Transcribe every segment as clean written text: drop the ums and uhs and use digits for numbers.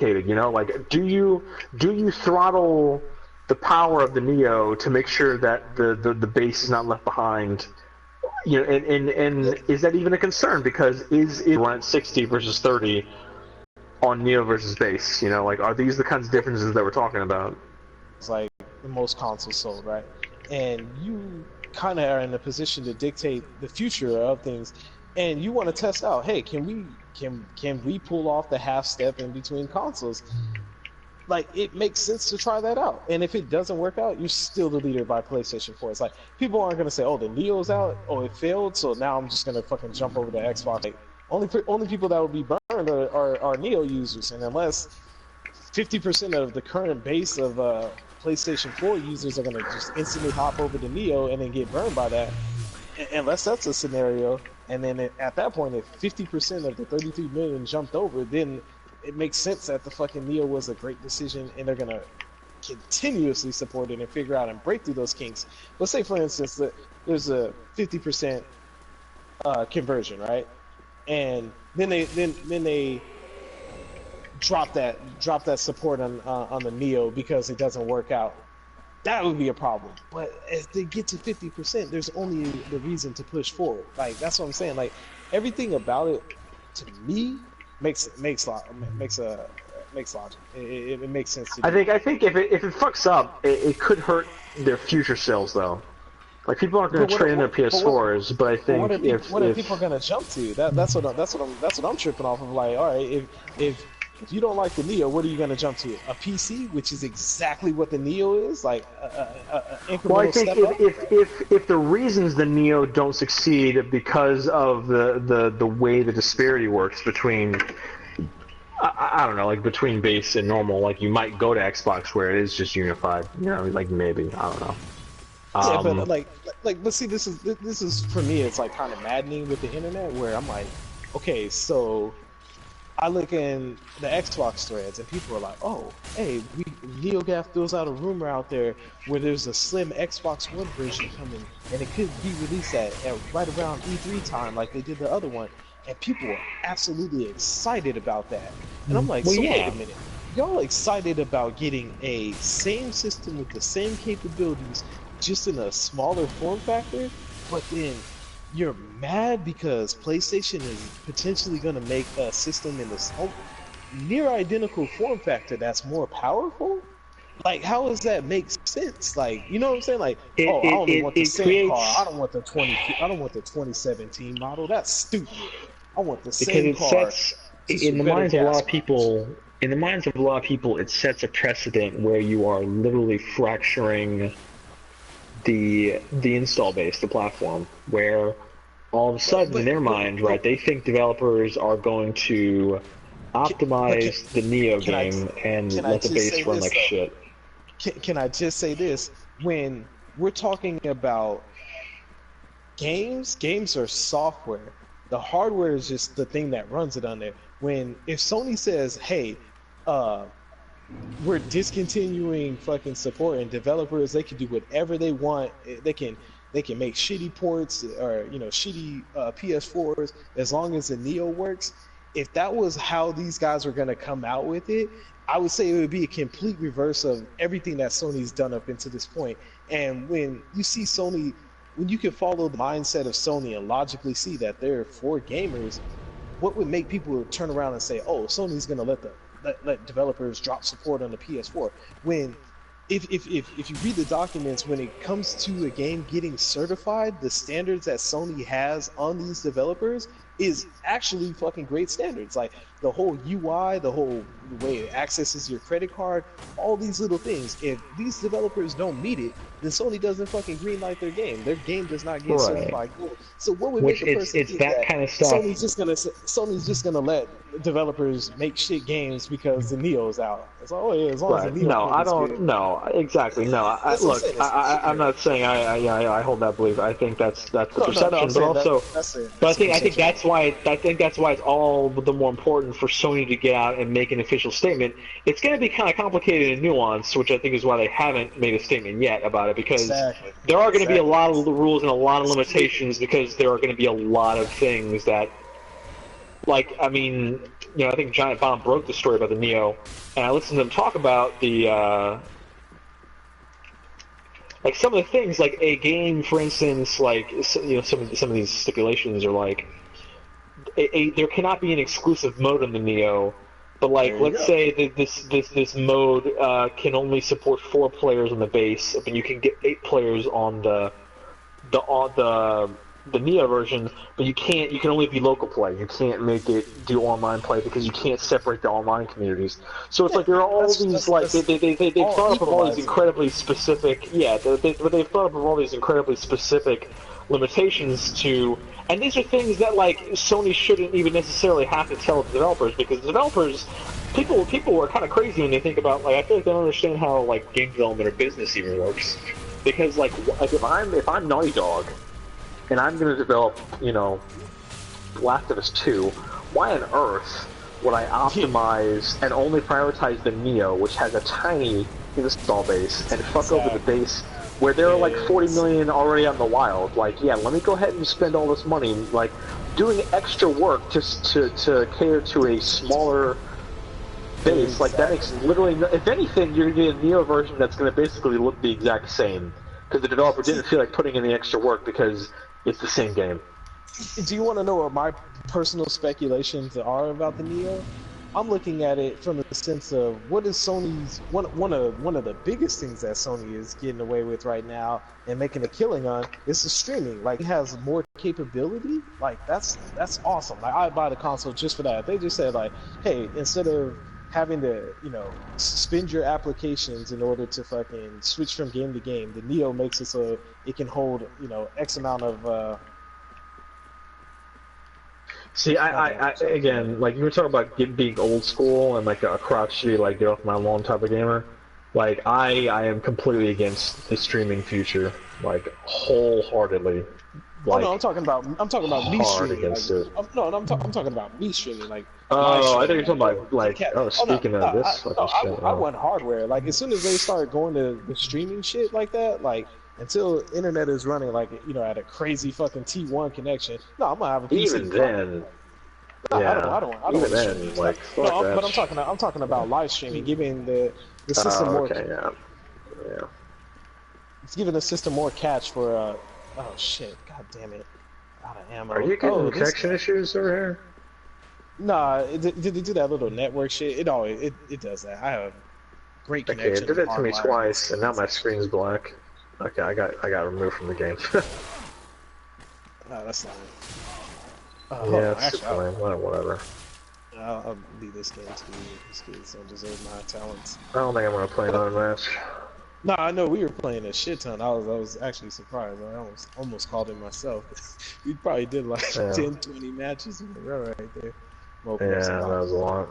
You know, like do you throttle the power of the Neo to make sure that the base is not left behind? You know, and is that even a concern? Because is run at 60 versus 30 on Neo versus base? You know, like are these the kinds of differences that we're talking about? It's like the most consoles sold, right? And you kind of are in a position to dictate the future of things, and you want to test out, hey, can we pull off the half step in between consoles? Like, it makes sense to try that out. And if it doesn't work out, you're still the leader by PlayStation 4. It's like, people aren't going to say, oh, the Neo's out, oh, it failed, so now I'm just going to fucking jump over to Xbox. Like, only people that would be burned are Neo users. And unless 50% of the current base of PlayStation 4 users are going to just instantly hop over to Neo and then get burned by that, unless that's a scenario, and then at that point, if 50% of the 33 million jumped over, then it makes sense that the fucking Neo was a great decision, and they're gonna continuously support it and figure out and break through those kinks. Let's say, for instance, that there's a 50% conversion, right? And then they drop that support on the Neo because it doesn't work out. That would be a problem. But as they get to 50%, there's only the reason to push forward. Like, that's what I'm saying. Like, everything about it, to me, makes logic. It makes sense to me. I think if it fucks up, it could hurt their future sales though. Like, people aren't going to trade in their PS4s, but I think what are people going to jump to? That's what I'm tripping off of. Like, all right, if you don't like the Neo, what are you going to jump to? A PC, which is exactly what the Neo is, like incremental well, I think step up? if the reasons the Neo don't succeed because of the way the disparity works between, I don't know, like between base and normal, like you might go to Xbox where it is just unified. You know, like maybe, I don't know. Yeah, but but see, this is for me, it's like kind of maddening with the internet, where I'm like, okay, so I look in the Xbox threads and people are like, oh, hey, NeoGaf throws out a rumor out there where there's a slim Xbox One version coming and it could be released at right around E3 time like they did the other one. And people are absolutely excited about that. And I'm like, wait a minute. Y'all excited about getting a same system with the same capabilities just in a smaller form factor, but then you're mad because PlayStation is potentially going to make a system in this near identical form factor that's more powerful? Like, how does that make sense? Like, you know what I'm saying? Like, I only want the same car. I don't want the 2017 model. That's stupid. I want the same car. In the minds of a lot of people, it sets a precedent where you are literally fracturing the install base, the platform, where all of a sudden in their mind, right, they think developers are going to optimize the Neo game and let the base run like shit. Can I just say this? When we're talking about games are software. The hardware is just the thing that runs it on there. If Sony says, hey, we're discontinuing fucking support, and developers, they can do whatever they want. They can make shitty ports or shitty PS4s as long as the Neo works. If that was how these guys were going to come out with it, I would say it would be a complete reverse of everything that Sony's done up until this point. And when you see Sony, when you can follow the mindset of Sony and logically see that they're for gamers, what would make people turn around and say, oh, Sony's going to let developers drop support on the PS4? When if you read the documents, when it comes to a game getting certified, the standards that Sony has on these developers is actually fucking great standards. Like the whole UI, the whole way it accesses your credit card, all these little things. If these developers don't meet it, then Sony doesn't fucking greenlight their game. Their game does not get certified gold. So what would make a person think that kind of stuff? Sony's just gonna let developers make shit games because the Neo's out? It's like, oh yeah, as long as the Neo. No, I don't. No, exactly. No, look, I'm not saying I hold that belief. I think that's the perception, but also, I think that's why it's all the more important for Sony to get out and make an official statement. It's going to be kind of complicated and nuanced, which I think is why they haven't made a statement yet about it, because there are going to be a lot of rules and a lot of limitations, because there are going to be a lot of things that, like, I mean, I think Giant Bomb broke the story about the Neo, and I listened to them talk about the like some of the things, like a game, for instance, like some of these stipulations are like there cannot be an exclusive mode on the Neo, but like let's say that this mode can only support 4 players on the base, but you can get 8 players on the Neo version, but you can only be local play. You can't make it do online play because you can't separate the online communities. So it's like there are all they've thought up of all these incredibly specific they've thought up of all these incredibly specific limitations to, and these are things that like Sony shouldn't even necessarily have to tell the developers, because the developers, people are kind of crazy when they think about, like, I feel like they don't understand how like game development or business even works, because like if I'm Naughty Dog and I'm going to develop, Last of Us 2, why on earth would I optimize and only prioritize the Neo, which has a tiny install base, and fuck over the base where there are like 40 million already on the wild? Like, yeah, let me go ahead and spend all this money, like, doing extra work just to cater to a smaller base. Like, that makes literally, if anything, you're going to get a Neo version that's going to basically look the exact same, because the developer didn't feel like putting in the extra work because it's the same game. Do you want to know what my personal speculations are about the Neo? I'm looking at it from the sense of what is Sony's one of the biggest things that Sony is getting away with right now and making a killing on is the streaming. Like, it has more capability. Like, that's awesome. Like, I'd buy the console just for that. They just said, like, hey, instead of having to, spend your applications in order to fucking switch from game to game, the Neo makes it so it can hold, X amount of See, I again, like, you were talking about being old school and like a crotchety, like, get off my lawn type of gamer. Like, I am completely against the streaming future, like, wholeheartedly. Like, I'm talking about me streaming. Against it. I'm talking about me streaming. Like, oh, I think you're talking about like. Speaking of this, I want hardware. Like, as soon as they start going to the streaming shit like that, like, until internet is running like at a crazy fucking T1 connection. No, I'm gonna have a PC. Even then, I don't even then, like, no, but I'm talking about live streaming, giving the system more. Yeah. It's giving the system more catch for. Oh shit! God damn it! Out of ammo. Are you getting connection issues over here? Nah, did they do that little network shit? It does that. I have great connection. Okay, it did that to me twice, and now my screen's black. Okay, I got removed from the game. No, that's not it. Yeah, it's fine. Whatever. I'll leave this game to you. These kids don't deserve my talents. I don't think I'm gonna play another match. No, I know we were playing a shit ton. I was actually surprised. I almost called it myself. We probably did like 10, 20 matches in a row right there. That was a lot.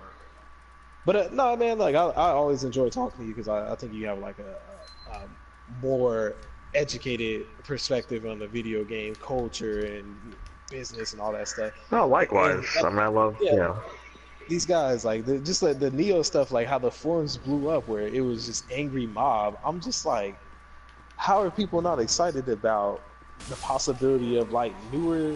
But no, man, like I always enjoy talking to you because I think you have like a more educated perspective on the video game culture and business and all that stuff. Oh, likewise. I mean, I love these guys, like, just like the Neo stuff, like how the forums blew up where it was just angry mob. I'm just like, how are people not excited about the possibility of like newer,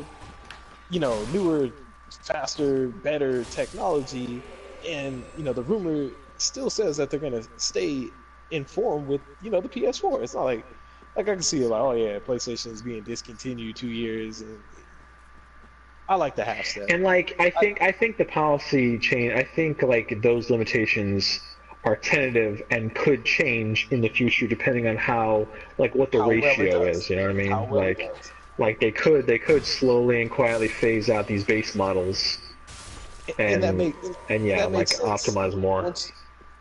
faster, better technology? And the rumor still says that they're gonna stay informed with the PS4. It's not like I can see it like, oh yeah, PlayStation is being discontinued 2 years, and I like the half step. And like I think the policy change. I think like those limitations are tentative and could change in the future depending on how what the ratio is. You know what I mean? Like they could slowly and quietly phase out these base models, and optimize more.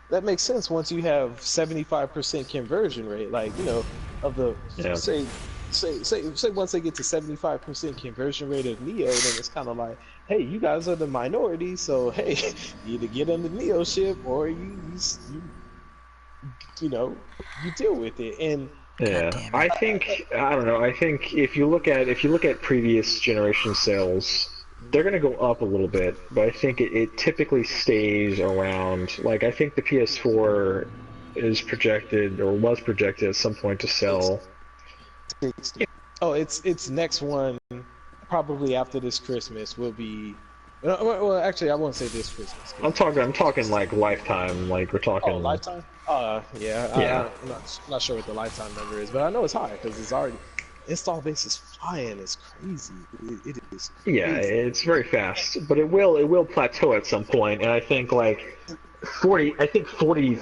That makes sense once you have 75% conversion rate, of the say once they get to 75% conversion rate of Neo, then it's kind of like, hey, you guys are the minority, so hey, you either get on the Neo ship or you deal with it. And I don't know. I think if you look at previous generation sales, they're going to go up a little bit, but I think it typically stays around. Like, I think the PS4 is projected, or was projected at some point, to sell. Oh, its next one, probably after this Christmas, will be Well, actually, I won't say this Christmas. I'm talking like lifetime. Like we're talking. Oh, lifetime? Yeah. Yeah. I'm not sure what the lifetime number is, but I know it's high because it's already install base is flying. It's crazy. It is. Crazy. Yeah, it's very fast, but it will plateau at some point, and I think like 40. I think 40.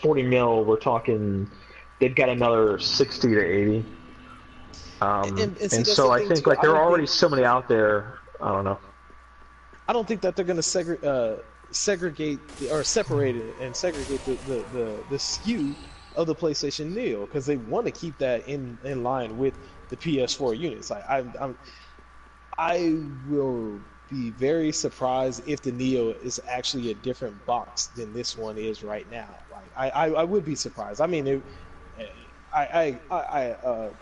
40 mil. We're talking. They've got another 60 to 80. And so I think like there are already so many out there. I don't know. I don't think that they're gonna segregate or separate it and segregate the SKU of the PlayStation Neo because they want to keep that in line with the PS4 units. Like I will be very surprised if the Neo is actually a different box than this one is right now. Like I would be surprised. I mean, the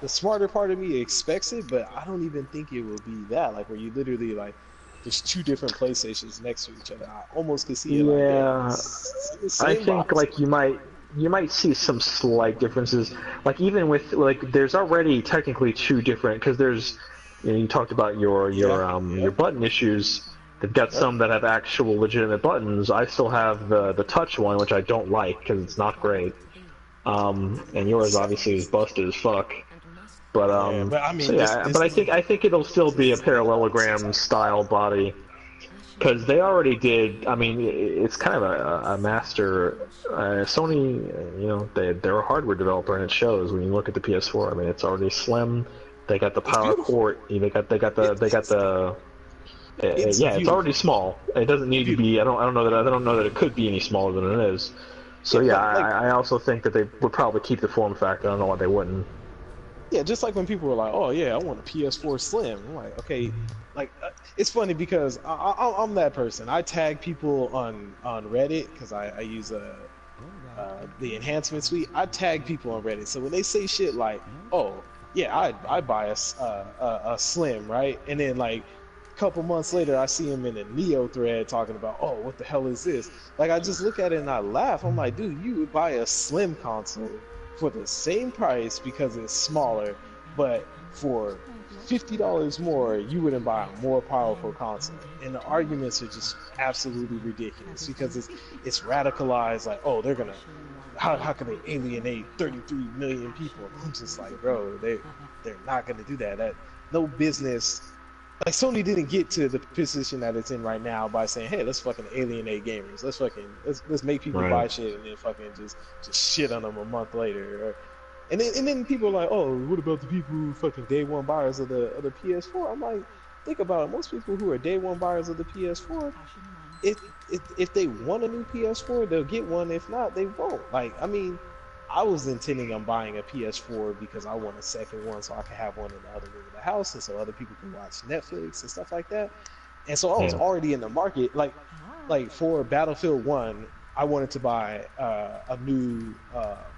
smarter part of me expects it, but I don't even think it will be that. Like where you literally like. There's two different PlayStations next to each other. I almost could see it. Yeah, like I think box. like you might see some slight differences. Like even with like there's already technically two different because there's you talked about your button issues. They've got some that have actual legitimate buttons. I still have the touch one, which I don't like because it's not great. And yours obviously is busted as fuck. But but I mean, but I think it'll still be a parallelogram style body because they already did. I mean, it's kind of a master. Sony, they're a hardware developer, and it shows when you look at the PS4. I mean, it's already slim. They got the power port. They got the. It's already small. It doesn't need to be. I don't know that it could be any smaller than it is. So I also think that they would probably keep the form factor. I don't know why they wouldn't. Yeah, just like when people were like, "Oh yeah, I want a PS4 Slim." I'm like, okay, like it's funny because I'm that person. I tag people on Reddit because I use the enhancement suite. I tag people on Reddit, so when they say shit like, "Oh yeah, I buy a Slim," right, and then like a couple months later, I see him in a Neo thread talking about, "Oh, what the hell is this?" Like I just look at it and I laugh. I'm like, dude, you would buy a Slim console for the same price because it's smaller, but for $50 more, you wouldn't buy a more powerful console. And the arguments are just absolutely ridiculous because it's radicalized. Like, oh, they're gonna, how can they alienate 33 million people? I'm just like, bro, they're not gonna do that. That no business. Like Sony didn't get to the position that it's in right now by saying, "Hey, let's fucking alienate gamers. Let's make people buy shit and then fucking just shit on them a month later." And then people are like, "Oh, what about the people who fucking day one buyers of the PS4?" I'm like, think about it. Most people who are day one buyers of the PS4, if they want a new PS4, they'll get one. If not, they won't. Like, I mean, I was intending on buying a PS4 because I want a second one so I can have one in the other room of the house and so other people can watch Netflix and stuff like that. And so I was already in the market. Like for Battlefield 1, I wanted to buy a new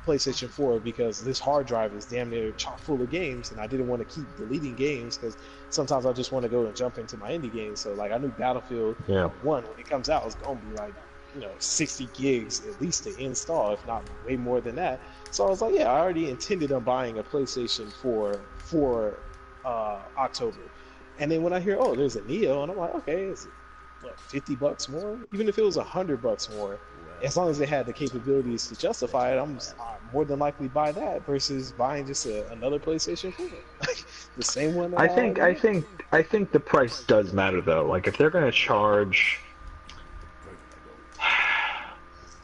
PlayStation 4 because this hard drive is damn near chock full of games and I didn't want to keep deleting games because sometimes I just want to go and jump into my indie games. So like I knew Battlefield 1 when it comes out is going to be like 60 gigs at least to install, if not way more than that. So I was like, yeah, I already intended on buying a PlayStation 4 for October. And then when I hear, oh, there's a Neo, and I'm like, okay, it's what, $50 more? Even if it was $100 more, as long as they had the capabilities to justify it, I'm more than likely buy that versus buying just another PlayStation 4. The same one. I think the price does matter though. Like if they're gonna charge.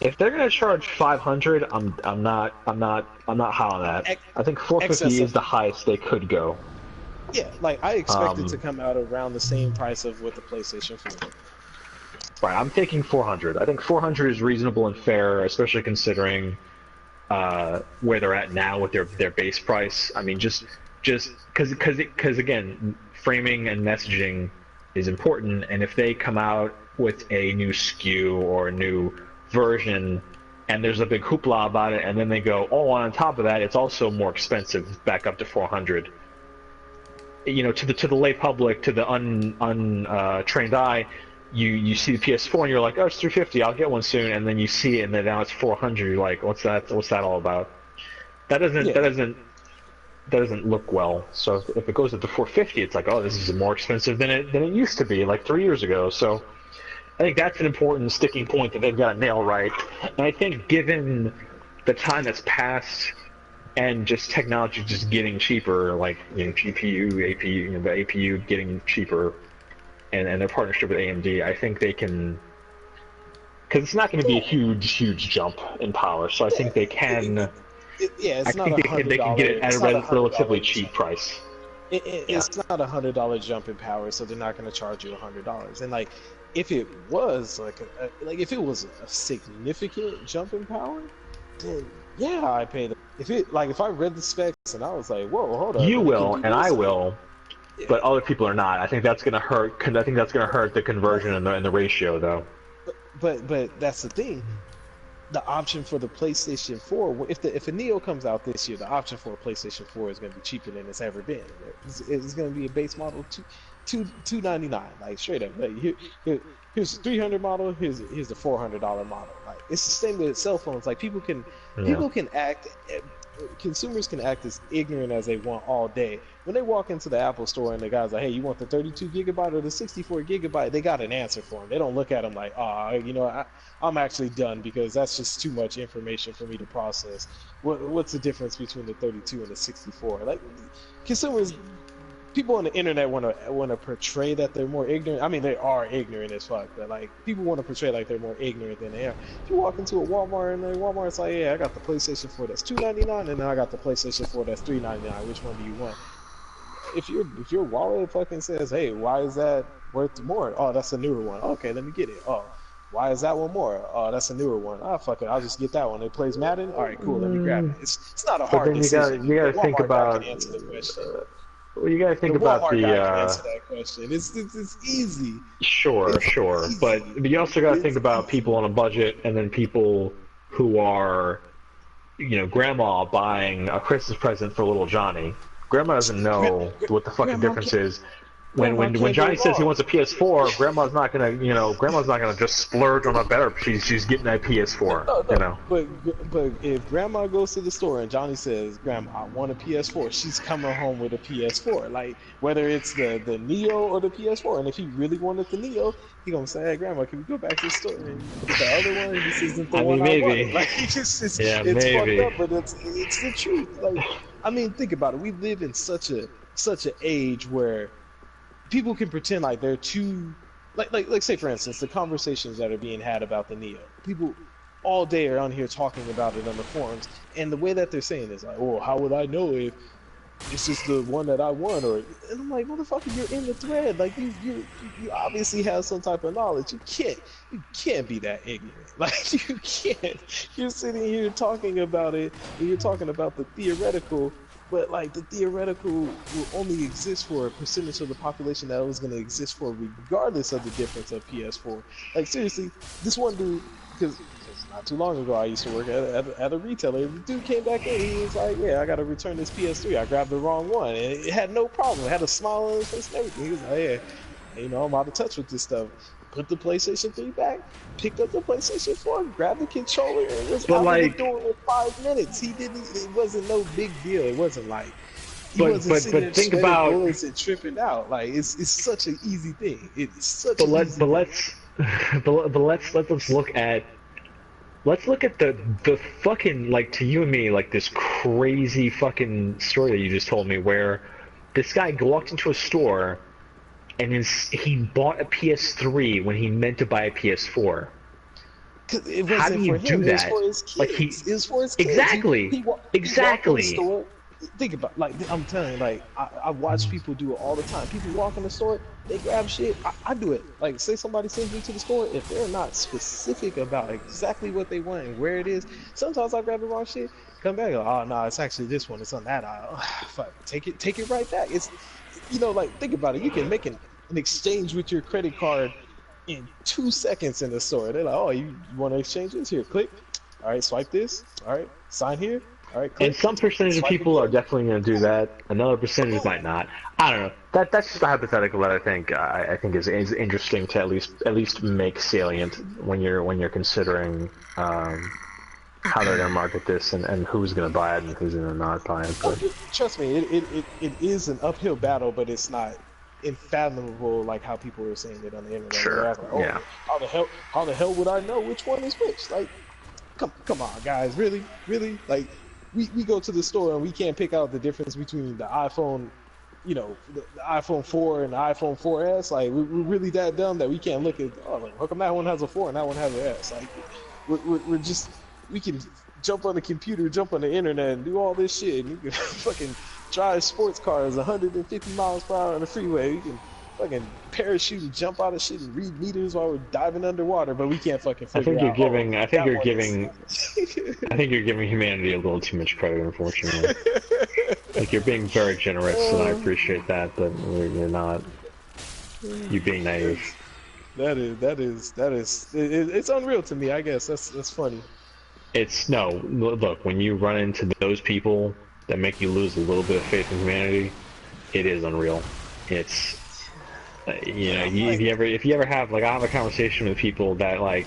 If they're gonna charge 500, I'm not high on that. I think 450 is the highest they could go. Yeah, like I expect it to come out around the same price of what the PlayStation 4. Right, I'm taking 400. I think 400 is reasonable and fair, especially considering where they're at now with their base price. I mean, just because again, framing and messaging is important, and if they come out with a new SKU or a new version and there's a big hoopla about it and then they go, oh, on top of that it's also more expensive, back up to 400, to the lay public, to the untrained eye, you see the PS4 and you're like, oh, it's 350, I'll get one soon, and then you see it and then now it's 400, you're like, what's that all about? That doesn't doesn't look well. So if it goes up to 450, it's like, oh, this is more expensive than it used to be like 3 years ago. So I think that's an important sticking point that they've got to nail right. And I think given the time that's passed and just technology just getting cheaper, like GPU, APU, the APU getting cheaper, and their partnership with AMD, I think they can. Because it's not going to be a huge jump in power, so I think they can. It's I think they can get it at a relatively cheap price. It's not $100 jump in power, so they're not going to charge you $100. And like, if it was if it was a significant jump in power, then yeah, I pay. If I read the specs and I was like, whoa, hold on. You will, and I will. But other people are not. I think that's going to hurt. I think that's going to hurt the conversion and the ratio, though. But that's the thing. The option for the PlayStation 4, if a Neo comes out this year, the option for a PlayStation 4 is going to be cheaper than it's ever been. It's going to be a base model $299, like straight up. Like here's the 300 model. Here's the $400 model. Like it's the same with cell phones. Like people can act. Consumers can act as ignorant as they want all day. When they walk into the Apple store and the guy's like, hey, you want the 32 gigabyte or the 64 gigabyte? They got an answer for them. They don't look at them like, I'm actually done because that's just too much information for me to process. What's the difference between the 32 and the 64? Like, consumers, people on the internet want to portray that they're more ignorant. I mean, they are ignorant as fuck, but like people want to portray like they're more ignorant than they are. If you walk into a Walmart and Walmart's like, yeah, I got the PlayStation 4 that's $299, and then I got the PlayStation 4 that's $399. Which one do you want? If your wallet fucking says, hey, why is that worth more? Oh, that's a newer one. Okay, let me get it. Oh, why is that one more? Oh, that's a newer one. Oh, fuck it, I'll just get that one. It plays Madden. All right, cool. Let me grab it. It's not a hard decision. You gotta think about. Well, you gotta think about the. Answer that question. It's easy. Sure, easy. But you also gotta think about people on a budget, and then people who are, grandma buying a Christmas present for little Johnny. Grandma doesn't know what the fucking difference is. When Johnny says he wants a PS4, Grandma's not gonna just splurge on a better. She's getting that PS4. No. But if Grandma goes to the store and Johnny says, "Grandma, I want a PS4," she's coming home with a PS4. Like whether it's the Neo or the PS4, and if he really wanted the Neo, he gonna say, "Hey, Grandma, can we go back to the store and get the other one? This isn't the one I want." Like it's fucked up, but it's the truth. Like I mean, think about it. We live in such an age where people can pretend like they're too, like say for instance, the conversations that are being had about the Neo. People all day are on here talking about it on the forums, and the way that they're saying is like, "Oh, how would I know if this is the one that I want?" And I'm like, "Motherfucker, you're in the thread. Like you obviously have some type of knowledge. You can't be that ignorant. Like you can't. You're sitting here talking about it, and you're talking about the theoretical." But like the theoretical will only exist for a percentage of the population that it was going to exist for, regardless of the difference of PS4. Like seriously, this one dude, because not too long ago I used to work at a retailer. The dude came back in, he was like, "Yeah, I got to return this PS3. I grabbed the wrong one," and it had no problem. It had a smile on his face and everything. He was like, "Yeah, I'm out of touch with this stuff." Put the PlayStation 3 back, picked up the PlayStation 4, grabbed the controller, and was out the door in 5 minutes. It wasn't no big deal. It wasn't like he wasn't sitting there think about bullets and tripping out. Like it's such an easy thing. It's such an easy thing. Let's look at the fucking, like, to you and me, like this crazy fucking story that you just told me, where this guy walked into a store and he bought a PS3 when he meant to buy a PS4. How do you do that? It was for his kids. Exactly. Exactly. Think about, like, I'm telling you, like, I watch people do it all the time. People walk in the store, they grab shit. I do it. Like, say somebody sends me to the store, if they're not specific about exactly what they want and where it is, sometimes I grab the wrong shit, come back, and go, "Oh no, it's actually this one. It's on that aisle." Fuck, take it right back. It's, like, think about it. You can make an exchange with your credit card in 2 seconds in the store. They're like, "Oh, you want to exchange this? Here, click. All right, swipe this. All right, sign here. All right, click." And some percentage of people are definitely going to do that. Another percentage might not. I don't know. That's just a hypothetical that I think is interesting to at least make salient when you're considering how they're gonna market this and who's gonna buy it and who's gonna not buy it. But trust me, it is an uphill battle, but it's not unfathomable like how people were saying it on the internet. Sure. Like, oh, yeah. How the hell would I know which one is which? Like, come on, guys, really? Like, we go to the store and we can't pick out the difference between the iPhone, you know, the iPhone 4 and the iPhone 4S. Like, we're really that dumb that we can't look at, oh, like, how come that one has a 4 and that one has an S? Like, we're just, we can jump on the computer, jump on the internet, and do all this shit. And you can fucking drive sports cars 150 miles per hour on the freeway. You can fucking parachute and jump out of shit and read meters while we're diving underwater, but we can't fucking figure out. I think you're giving humanity a little too much credit, unfortunately. Like, you're being very generous, and I appreciate that, but you're not. You're being naive. That is. It's unreal to me. I guess that's funny. It's no. Look, when you run into those people that make you lose a little bit of faith in humanity, it is unreal. It's. You know, if you ever have, like, I have a conversation with people that, like,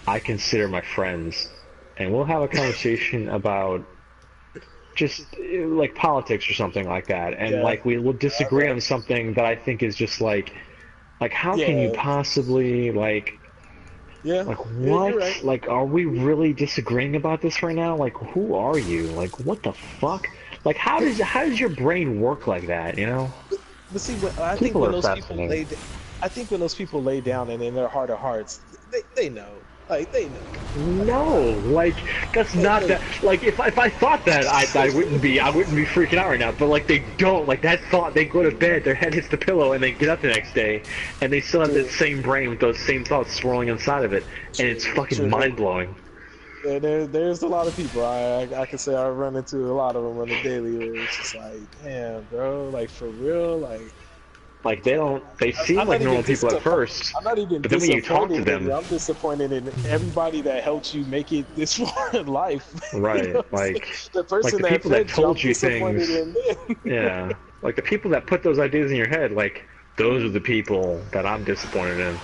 I consider my friends, and we'll have a conversation about just, like, politics or something like that, and, like, we will disagree on something that I think is just, like how can you possibly, like, like, what? Right. Like, are we really disagreeing about this right now? Like, who are you? Like, what the fuck? Like, how does your brain work like that, you know? But see, I think when those people lay down and in their heart of hearts, they know. Like, they know. No, like, that's not that. Like, if I thought that, I wouldn't be freaking out right now. But, like, they don't. Like, that thought, they go to bed, their head hits the pillow, and they get up the next day, and they still have that same brain with those same thoughts swirling inside of it, and it's fucking mind-blowing. Yeah, there's a lot of people. I can say I run into a lot of them on the daily where it's just like, damn, bro, like, for real, like they seem like normal people at first, I'm not even but then when you talk to them, I'm disappointed in everybody that helped you make it this far in life. Right, you know like the person the people that told you things. Yeah, like the people that put those ideas in your head, like, those are the people that I'm disappointed in.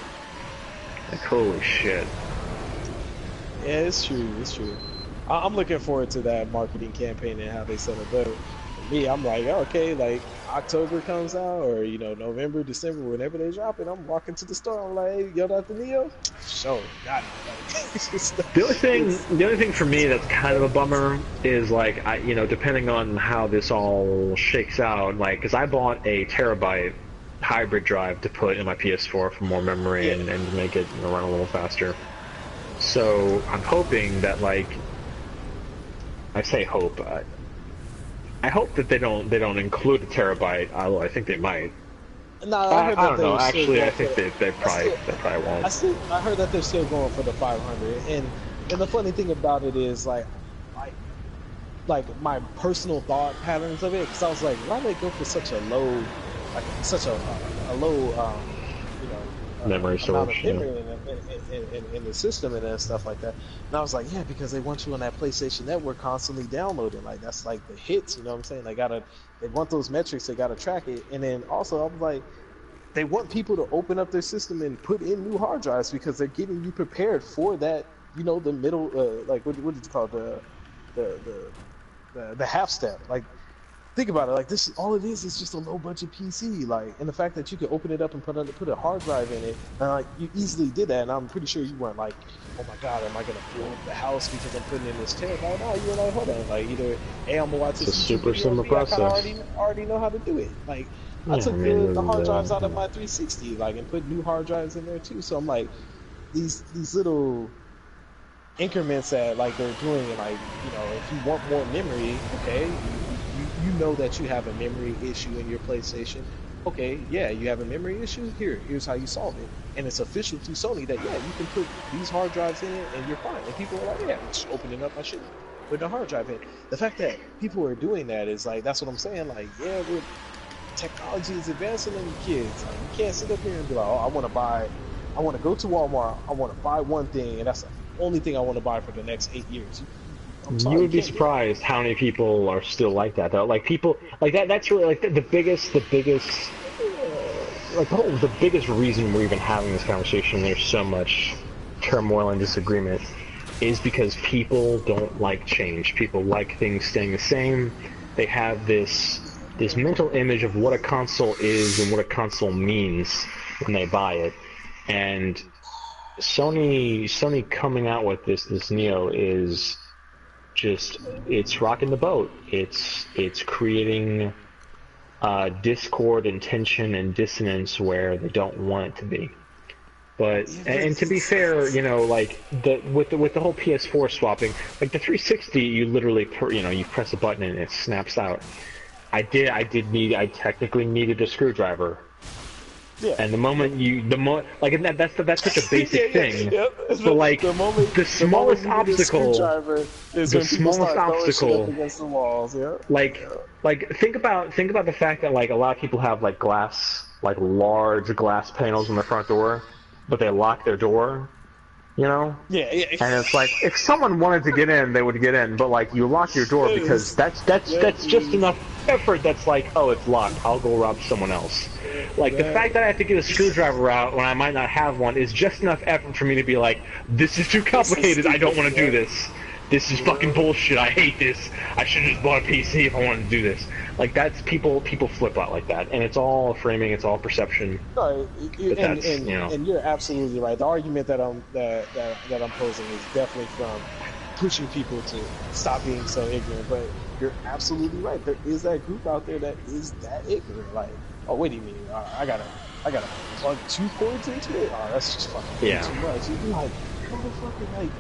Like, holy shit. Yeah, it's true. I'm looking forward to that marketing campaign and how they set it up. For me, I'm like, okay, like, October comes out, or, you know, November, December, whenever they drop it, I'm walking to the store. I'm like, hey, yo, Dr. Neo, sure, got it. The only thing for me that's kind of a bummer is, like, you know, depending on how this all shakes out, like, because I bought a terabyte hybrid drive to put in my PS4 for more memory and to make it, you know, run a little faster. So I'm hoping that, like, I say hope. I hope that they don't include a terabyte. Although I think they might. No, I don't know. Actually, I think they probably won't. I heard that they're still going for the 500. And the funny thing about it is, like my personal thought patterns of it, because I was like, why do they go for such a low, like, such a low, you know, memory storage, in the system and stuff like that. And I was like, yeah, because they want you on that PlayStation Network constantly downloading. Like, that's like the hits, you know what I'm saying? They want those metrics, they gotta track it. And then also, I'm like, they want people to open up their system and put in new hard drives because they're getting you prepared for that, you know, the middle, like, what did you call it? The half step. Like, think about it, like, this, all it is just a low budget PC, like, and the fact that you can open it up and put a hard drive in it, and, like, you easily did that, and I'm pretty sure you weren't like, oh my god, am I gonna blow up the house because I'm putting in this terabyte? No, you were like, hold on, like, either I'm gonna watch this. It's a super simple process. I already know how to do it. Like, I took the hard drives out of my 360, like, and put new hard drives in there too. So I'm like, these little increments that, like, they're doing, and, like, you know, if you want more memory, okay, you know that you have a memory issue in your PlayStation. Okay, yeah, you have a memory issue. Here's how you solve it, and it's official through Sony that, yeah, you can put these hard drives in it and you're fine. And people are like, yeah, I'm just opening up my shit, putting a hard drive in. The fact that people are doing that is like, that's what I'm saying. Like, yeah, technology is advancing in kids. Like, you can't sit up here and be like, oh, I want to go to Walmart, I want to buy one thing, and that's the only thing I want to buy for the next 8 years. You would be surprised how many people are still like that, though. Like, people like that. That's really, like, the biggest reason we're even having this conversation. There's so much turmoil and disagreement is because people don't like change. People like things staying the same. They have this mental image of what a console is and what a console means when they buy it. And Sony coming out with this Neo is just, it's rocking the boat. It's creating discord and tension and dissonance where they don't want it to be. But and to be fair, you know, like with the whole PS4 swapping, like the 360, you literally you press a button and it snaps out. I technically needed a screwdriver. Yeah. And that's such a basic thing. So like the smallest obstacle against the walls. Yeah. Like think about the fact that like a lot of people have like large glass panels on the front door, but they lock their door. You know? Yeah. And it's like, if someone wanted to get in, they would get in, but like, you lock your door because that's just enough effort that's like, oh, it's locked, I'll go rob someone else. Like, the fact that I have to get a screwdriver out when I might not have one is just enough effort for me to be like, this is too complicated, I don't want to do this. This is fucking bullshit, I hate this. I should have just bought a PC if I wanted to do this. Like, that's, people flip out like that, and it's all framing, it's all perception. No, and you're absolutely right. The argument that I'm posing is definitely from pushing people to stop being so ignorant, but you're absolutely right. There is that group out there that is that ignorant. Like, oh, wait a minute, I gotta plug 2 cords into it? Oh, that's just fucking too much. You'd be like, motherfucker, like,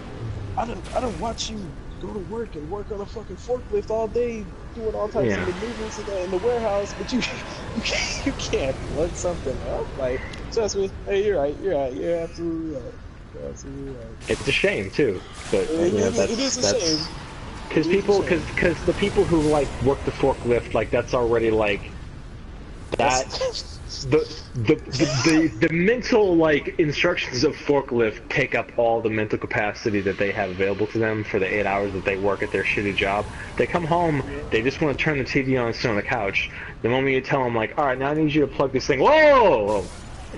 I don't watch you go to work and work on a fucking forklift all day doing all types of maneuvers in the warehouse, but you can't plug something up. Like, trust me, hey, you're absolutely right. It's a shame too, but it is a shame. Because the people who like work the forklift, like that's already like that. The mental like instructions of forklift take up all the mental capacity that they have available to them for the 8 hours that they work at their shitty job. They come home, they just want to turn the TV on and sit on the couch. The moment you tell them like, all right, now I need you to plug this thing. Whoa!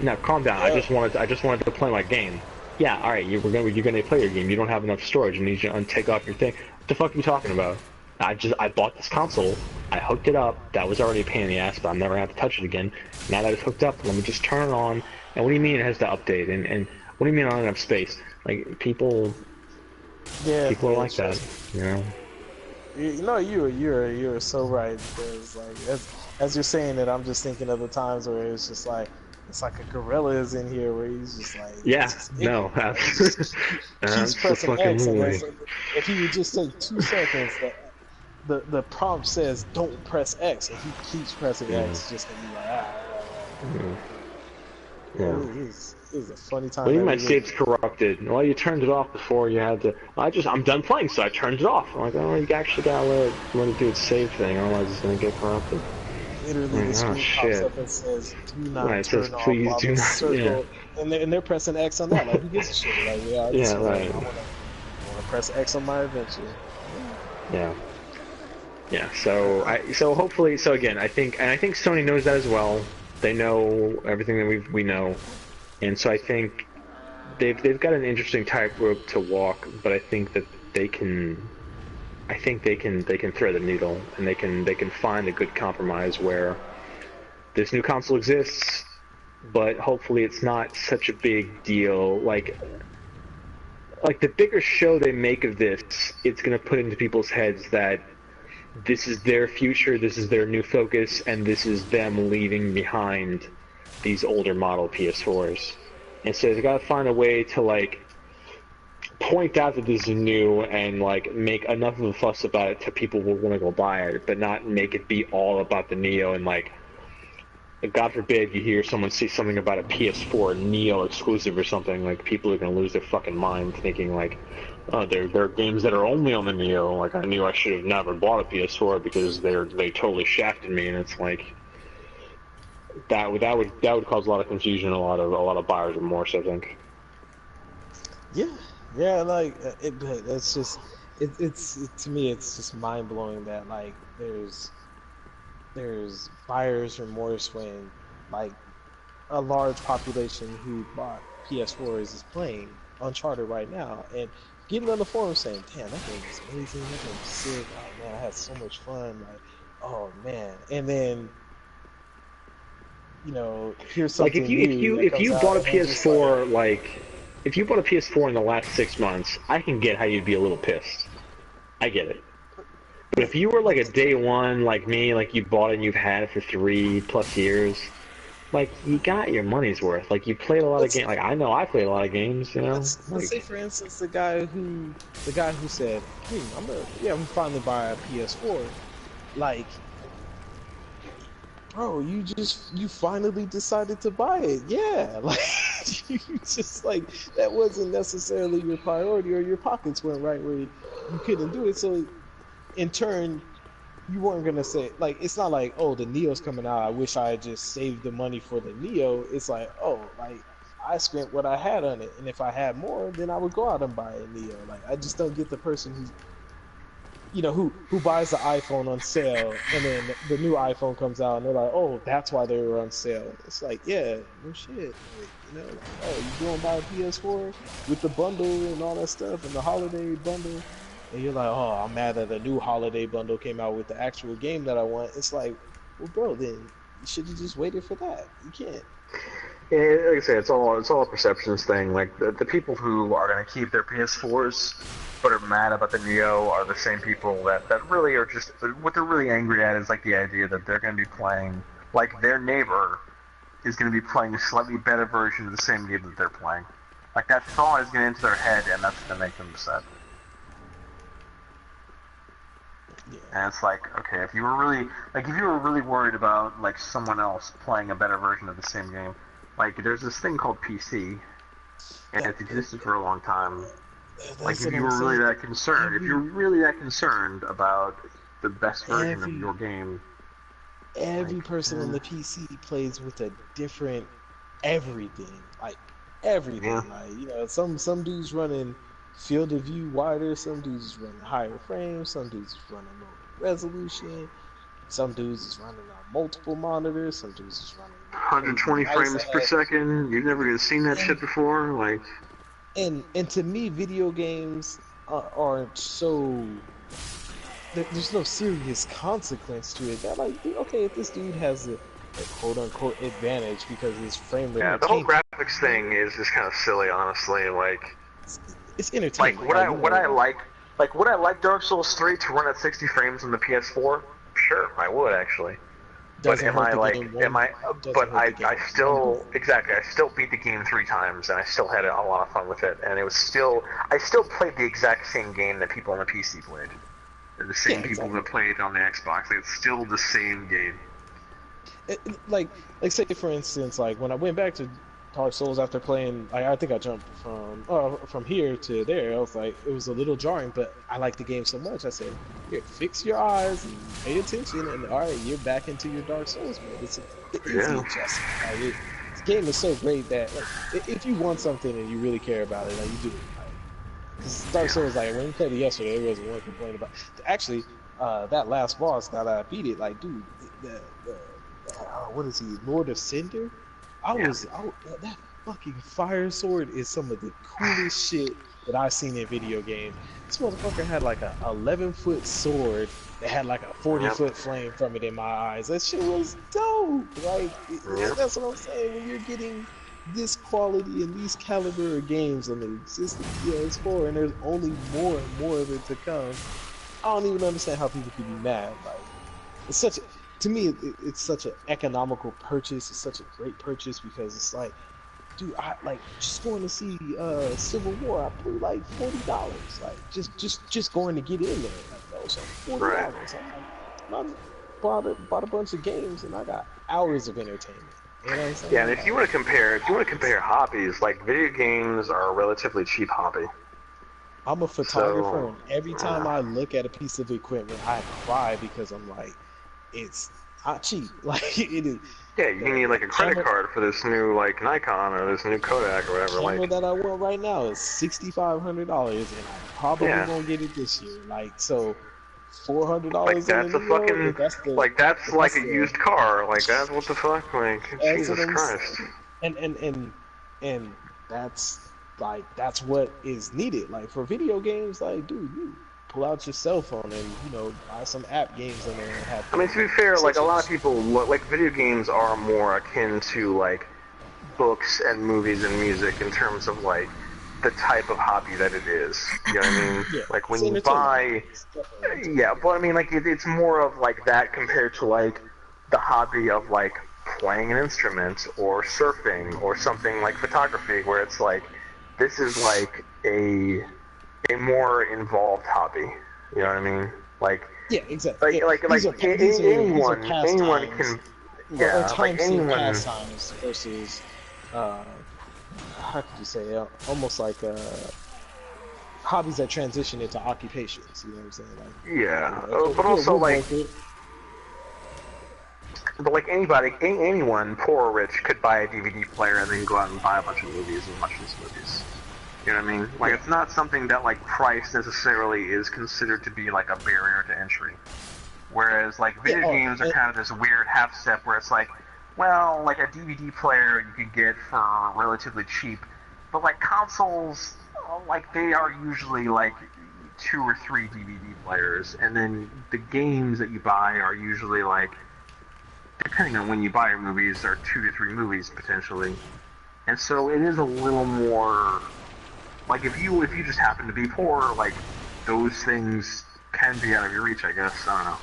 Now calm down. I just wanted to play my game. Yeah, all right. You're gonna play your game. You don't have enough storage. I need you to take off your thing. What the fuck are you talking about? I bought this console, I hooked it up, that was already a pain in the ass, but I'm never gonna have to touch it again. Now that it's hooked up, let me just turn it on, and what do you mean it has to update, and what do you mean I don't have enough space? Like, people are like that, you know? You know, you're so right, because, like, as you're saying it, I'm just thinking of the times where it's just like, it's like a gorilla is in here where he's just like... He's pressing X, and if he would just take 2 seconds, the prompt says, don't press X, and he keeps pressing X, just to be like, It is a funny time. Well, my save's corrupted. Well, you turned it off before you had to... I'm done playing, so I turned it off. I'm like, oh, you actually gotta let it do its save thing, otherwise it's gonna get corrupted. Literally, the screen pops up and says, "Do not turn off while the circle," and they're pressing X on that. Like, who gives a shit? Like, I want to press X on my adventure. Yeah. So hopefully, again, I think Sony knows that as well. They know everything that we know, and so I think they've got an interesting tightrope to walk. But I think that they can thread the needle, and they can find a good compromise where this new console exists, but hopefully it's not such a big deal. Like the bigger show they make of this, it's gonna put into people's heads that this is their future, this is their new focus, and this is them leaving behind these older model PS4s. And so they've got to find a way to like point out that this is new and like make enough of a fuss about it to people who want to go buy it, but not make it be all about the Neo and like, God forbid you hear someone say something about a PS4 Neo exclusive or something, like people are gonna lose their fucking mind thinking like, oh, there are games that are only on the Neo. Like, I knew I should have never bought a PS4 because they totally shafted me, and it's like that would cause a lot of confusion, a lot of buyer's remorse, I think. Yeah, like it's just it's to me it's just mind blowing that like there's buyer's remorse when like a large population who bought PS4s is playing Uncharted right now, and getting on the forum saying, "Damn, that game was amazing. That game was sick. Oh man, I had so much fun. Like, oh man." And then, here's Like something new that if comes you out, bought a and I'm just like, PS4 if you bought a PS4 in the last 6 months, I can get how you'd be a little pissed. I get it. But if you were like a day one like me, like you bought it and you've had it for 3+ years, like you got your money's worth. Like you played a lot of games. Like I know I played a lot of games. let's say for instance the guy who said, I'm finally buy a PS4. Like, bro, you finally decided to buy it. Yeah, like you just like that wasn't necessarily your priority, or your pockets weren't right where you couldn't do it. So in turn, you weren't gonna say, like, it's not like, oh, the Neo's coming out, I wish I had just saved the money for the Neo. It's like, oh, like I spent what I had on it, and if I had more, then I would go out and buy a Neo. Like, I just don't get the person who buys the iPhone on sale, and then the new iPhone comes out and they're like, oh, that's why they were on sale. It's like, yeah, no shit. Like, oh, you going to buy a PS4 with the bundle and all that stuff and the holiday bundle, and you're like, oh, I'm mad that a new holiday bundle came out with the actual game that I want. It's like, well, bro, then you should have just waited for that. You can't. Yeah, like I say, it's all a perceptions thing. Like the people who are gonna keep their PS4s but are mad about the Neo are the same people that really are just, what they're really angry at is like the idea that they're gonna be playing, like their neighbor is gonna be playing a slightly better version of the same game that they're playing. Like that thought is gonna enter their head, and that's gonna make them upset. Yeah. And it's like, okay, if you were really worried about like someone else playing a better version of the same game, like there's this thing called PC, and it's existed for a long time. Like if you were really that concerned, about the best version of your game, every person on the PC plays with a different everything, like everything. Yeah. Like, some dudes running field of view wider, some dudes is running higher frames, some dudes is running lower resolution, some dudes is running on multiple monitors, some dudes is running 120 frames per second. You've never even seen that shit before, like. And to me, video games aren't so. There's no serious consequence to it. That, like, okay, if this dude has a quote unquote advantage because his frame rate. Yeah, the whole graphics thing is just kind of silly, honestly. Like, it's entertaining. Like would I like Dark Souls 3 to run at 60 frames on the PS4? Sure, I would actually. But I still beat the game 3 times, and I still had a lot of fun with it, and I still played the exact same game that people on the PC played. They're the same people that played on the Xbox. Like, it's still the same game. Like say for instance, like when I went back to Dark Souls after playing, like, I think I jumped from here to there. I was like, it was a little jarring, but I liked the game so much. I said, here, fix your eyes and pay attention, and all right, you're back into your Dark Souls mode. It's easy adjustment. Like, this game is so great that, like, if you want something and you really care about it, like, you do it. Because Dark Souls, like, when we played it yesterday, there wasn't one complaint about it. Actually, that last boss, now that I beat it, like, dude, what is he, Lord of Cinder? That fucking fire sword is some of the coolest shit that I've seen in video games. This motherfucker had like a 11-foot sword that had like a 40-foot flame from it in my eyes. That shit was dope. Like, that's what I'm saying. When you're getting this quality and these caliber of games on the existing PS4, and there's only more and more of it to come, I don't even understand how people can be mad. Like, it's such a... To me, it's such an economical purchase. It's such a great purchase because it's like, dude, I like just going to see Civil War. I paid like $40, like just going to get in there. Like, that was like $40. I bought a bunch of games and I got hours of entertainment. You know what I'm saying? Yeah, and if you want to compare hobbies, like video games are a relatively cheap hobby. I'm a photographer, and every time I look at a piece of equipment, I cry because I'm like, it's not cheap. Like, it is. Yeah, you need like a credit card for this new like Nikon or this new Kodak or whatever. The camera that I want right now is $6,500, and I probably won't get it this year. Like, so $400. Like, that's a fucking that's like a used car. Like, that's what the fuck. Like, Jesus Christ. And that's like that's what is needed. Like for video games, like dude, you pull out your cell phone and buy some app games in there and have I mean, to be fair, like a lot of people look like video games are more akin to like books and movies and music in terms of like the type of hobby that it is. You know what I mean? Yeah, like when you buy, yeah, but I mean like it's more of like that compared to like the hobby of like playing an instrument or surfing or something like photography, where it's like this is like a more involved hobby. You know what I mean? Like yeah, exactly. Like anyone can. Yeah, or like anyone. Pastimes versus, how could you say, almost like hobbies that transition into occupations. You know what I'm saying? Like, yeah, but also like. But like anyone, poor or rich, could buy a DVD player and then go out and buy a bunch of movies and watch these movies. You know what I mean? Like, it's not something that, like, price necessarily is considered to be, like, a barrier to entry. Whereas, like, video games are kind of this weird half step where it's like, well, like, a DVD player you could get for relatively cheap. But, like, consoles, like, they are usually, like, 2 or 3 DVD players. And then the games that you buy are usually, like, depending on when you buy your movies, are 2 to 3 movies, potentially. And so it is a little more... Like, if you just happen to be poor, like, those things can be out of your reach, I guess. I don't know.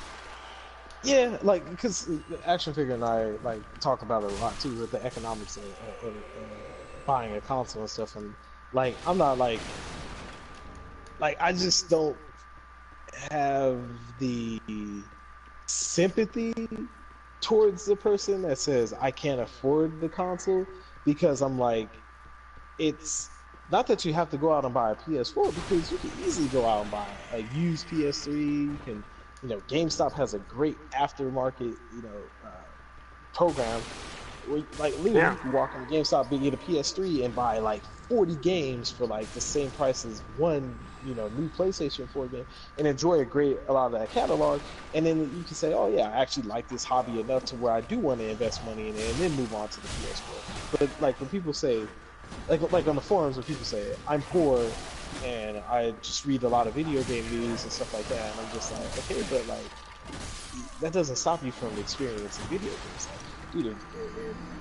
Yeah, like, because Action Figure and I, like, talk about it a lot, too, with the economics of buying a console and stuff. And, like, I'm not, like, I just don't have the sympathy towards the person that says, I can't afford the console, because I'm like, it's... Not that you have to go out and buy a PS4, because you can easily go out and buy a used PS3. You can, GameStop has a great aftermarket, program. Where, like, literally, you can walk into GameStop and get a PS3 and buy like 40 games for like the same price as one, new PlayStation 4 game, and enjoy a lot of that catalog. And then you can say, oh yeah, I actually like this hobby enough to where I do want to invest money in it, and then move on to the PS4. But like when people say, like on the forums where people say, I'm poor and I just read a lot of video game news and stuff like that, and I'm just like, okay, but like that doesn't stop you from experiencing video games. Like, dude, if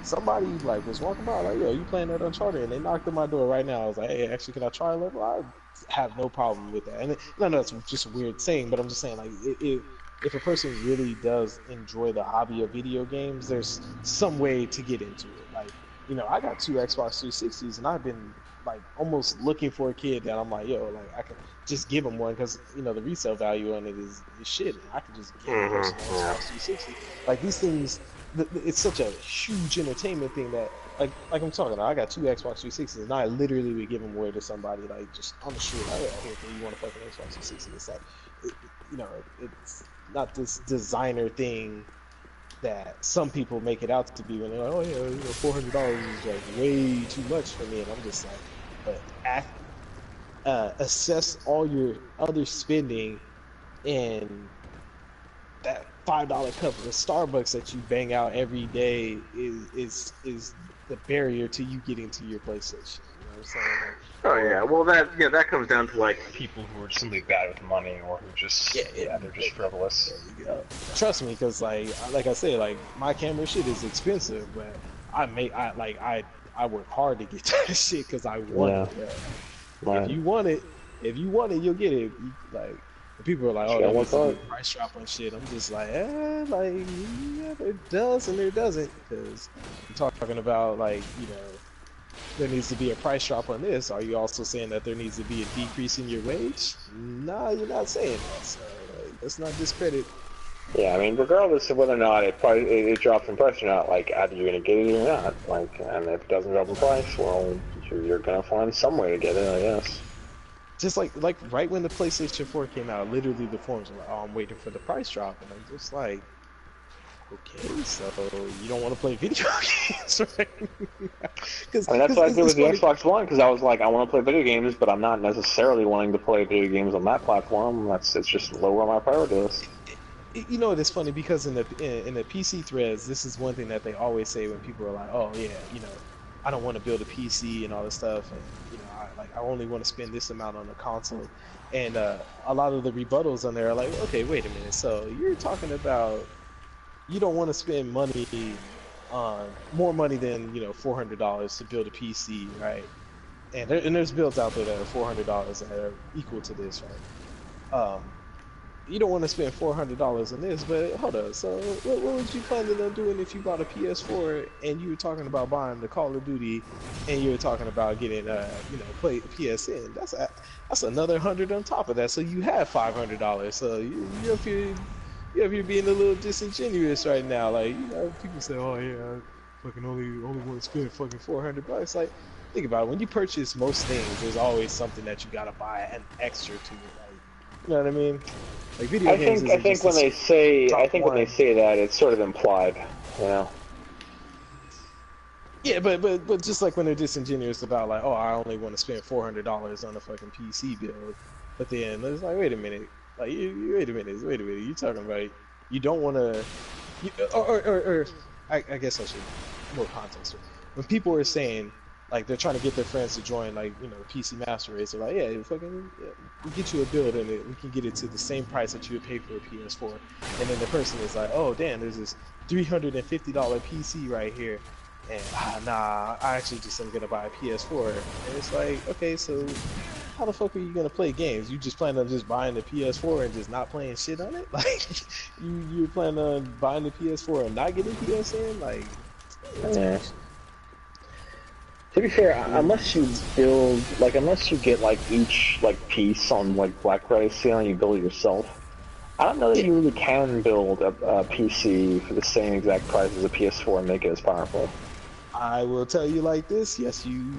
somebody like was walking by like, yo, you playing that Uncharted, and they knocked on my door right now, I was like, hey, actually, can I try a level? I have no problem with that. And I know that's just a weird saying, but I'm just saying, like, if a person really does enjoy the hobby of video games, there's some way to get into it. Like, I got 2 Xbox 360s, and I've been like almost looking for a kid that I'm like, yo, like I can just give him one, because the resale value on it is shit. I can just give a person an Xbox 360. Like, these things, it's such a huge entertainment thing that like I'm talking about. I got 2 Xbox 360s, and I literally would give them away to somebody like just on the street. Like, hey, you want to fucking Xbox 360? It's like, it's not this designer thing that some people make it out to be when they're like, oh yeah, $400 is like way too much for me, and I'm just like, but assess all your other spending in that $5 cup of Starbucks that you bang out every day is the barrier to you getting to your PlayStation. You know what I'm saying? Like, oh yeah, well that comes down to like people who are simply bad with money, or who just they're just frivolous. Trust me, because like I said, like my camera shit is expensive, but I work hard to get that shit because I want it. Right. If you want it, you'll get it. Like people are like, oh, that's a price drop on shit. I'm just like, like yeah, there does and there doesn't, because I'm talking about like there needs to be a price drop on this. Are you also saying that there needs to be a decrease in your wage? No, you're not saying that. So let's not discredit. Yeah, I mean, regardless of whether or not it drops in price or not, like either you're gonna get it or not. Like, and if it doesn't drop in price, well, you're gonna find some way to get it, I guess. Just like right when the PlayStation 4 came out, literally the forums were like, oh, I'm waiting for the price drop, and I'm just like, okay, so you don't want to play video games, right? I mean, that's what I did with the Xbox One, because I was like, I want to play video games, but I'm not necessarily wanting to play video games on that platform. It's just lower on my priority list. It's funny, because in the PC threads, this is one thing that they always say when people are like, oh yeah, I don't want to build a PC and all this stuff, and I only want to spend this amount on a console. And a lot of the rebuttals on there are like, okay, wait a minute. So you're talking about you don't want to spend money on more money than $400 to build a PC, right? And there's builds out there that are $400 that are equal to this, right? You don't want to spend $400 on this, but hold up. So what was you planning on doing if you bought a PS4 and you were talking about buying the Call of Duty and you were talking about getting play PSN? That's another 100 on top of that. So you have $500. So you're up here being a little disingenuous right now. Like people say, oh yeah, I fucking only want to spend fucking $400. Like think about it. When you purchase most things, there's always something that you gotta buy an extra to it. Like, you know what I mean? Like video games. I think when they say that, it's sort of implied, you know. Yeah, but just like when they're disingenuous about like, oh, I only want to spend $400 on a fucking PC build, but then it's like, wait a minute, like wait a minute, you talking about you don't want to, or I guess I should more context. When people are saying like they're trying to get their friends to join, like PC Master Race. They're like, yeah, we get you a build and we can get it to the same price that you would pay for a PS4. And then the person is like, oh damn, there's this $350 PC right here, and nah, I actually just am gonna buy a PS4. And it's like, okay, so how the fuck are you gonna play games? You just plan on just buying the PS4 and just not playing shit on it? Like you plan on buying the PS4 and not getting PSN? Like that's bullshit. To be fair, unless you get like each piece on Black Friday sale and you build it yourself, I don't know that you really can build a PC for the same exact price as a PS4 and make it as powerful. I will tell you like this: yes, you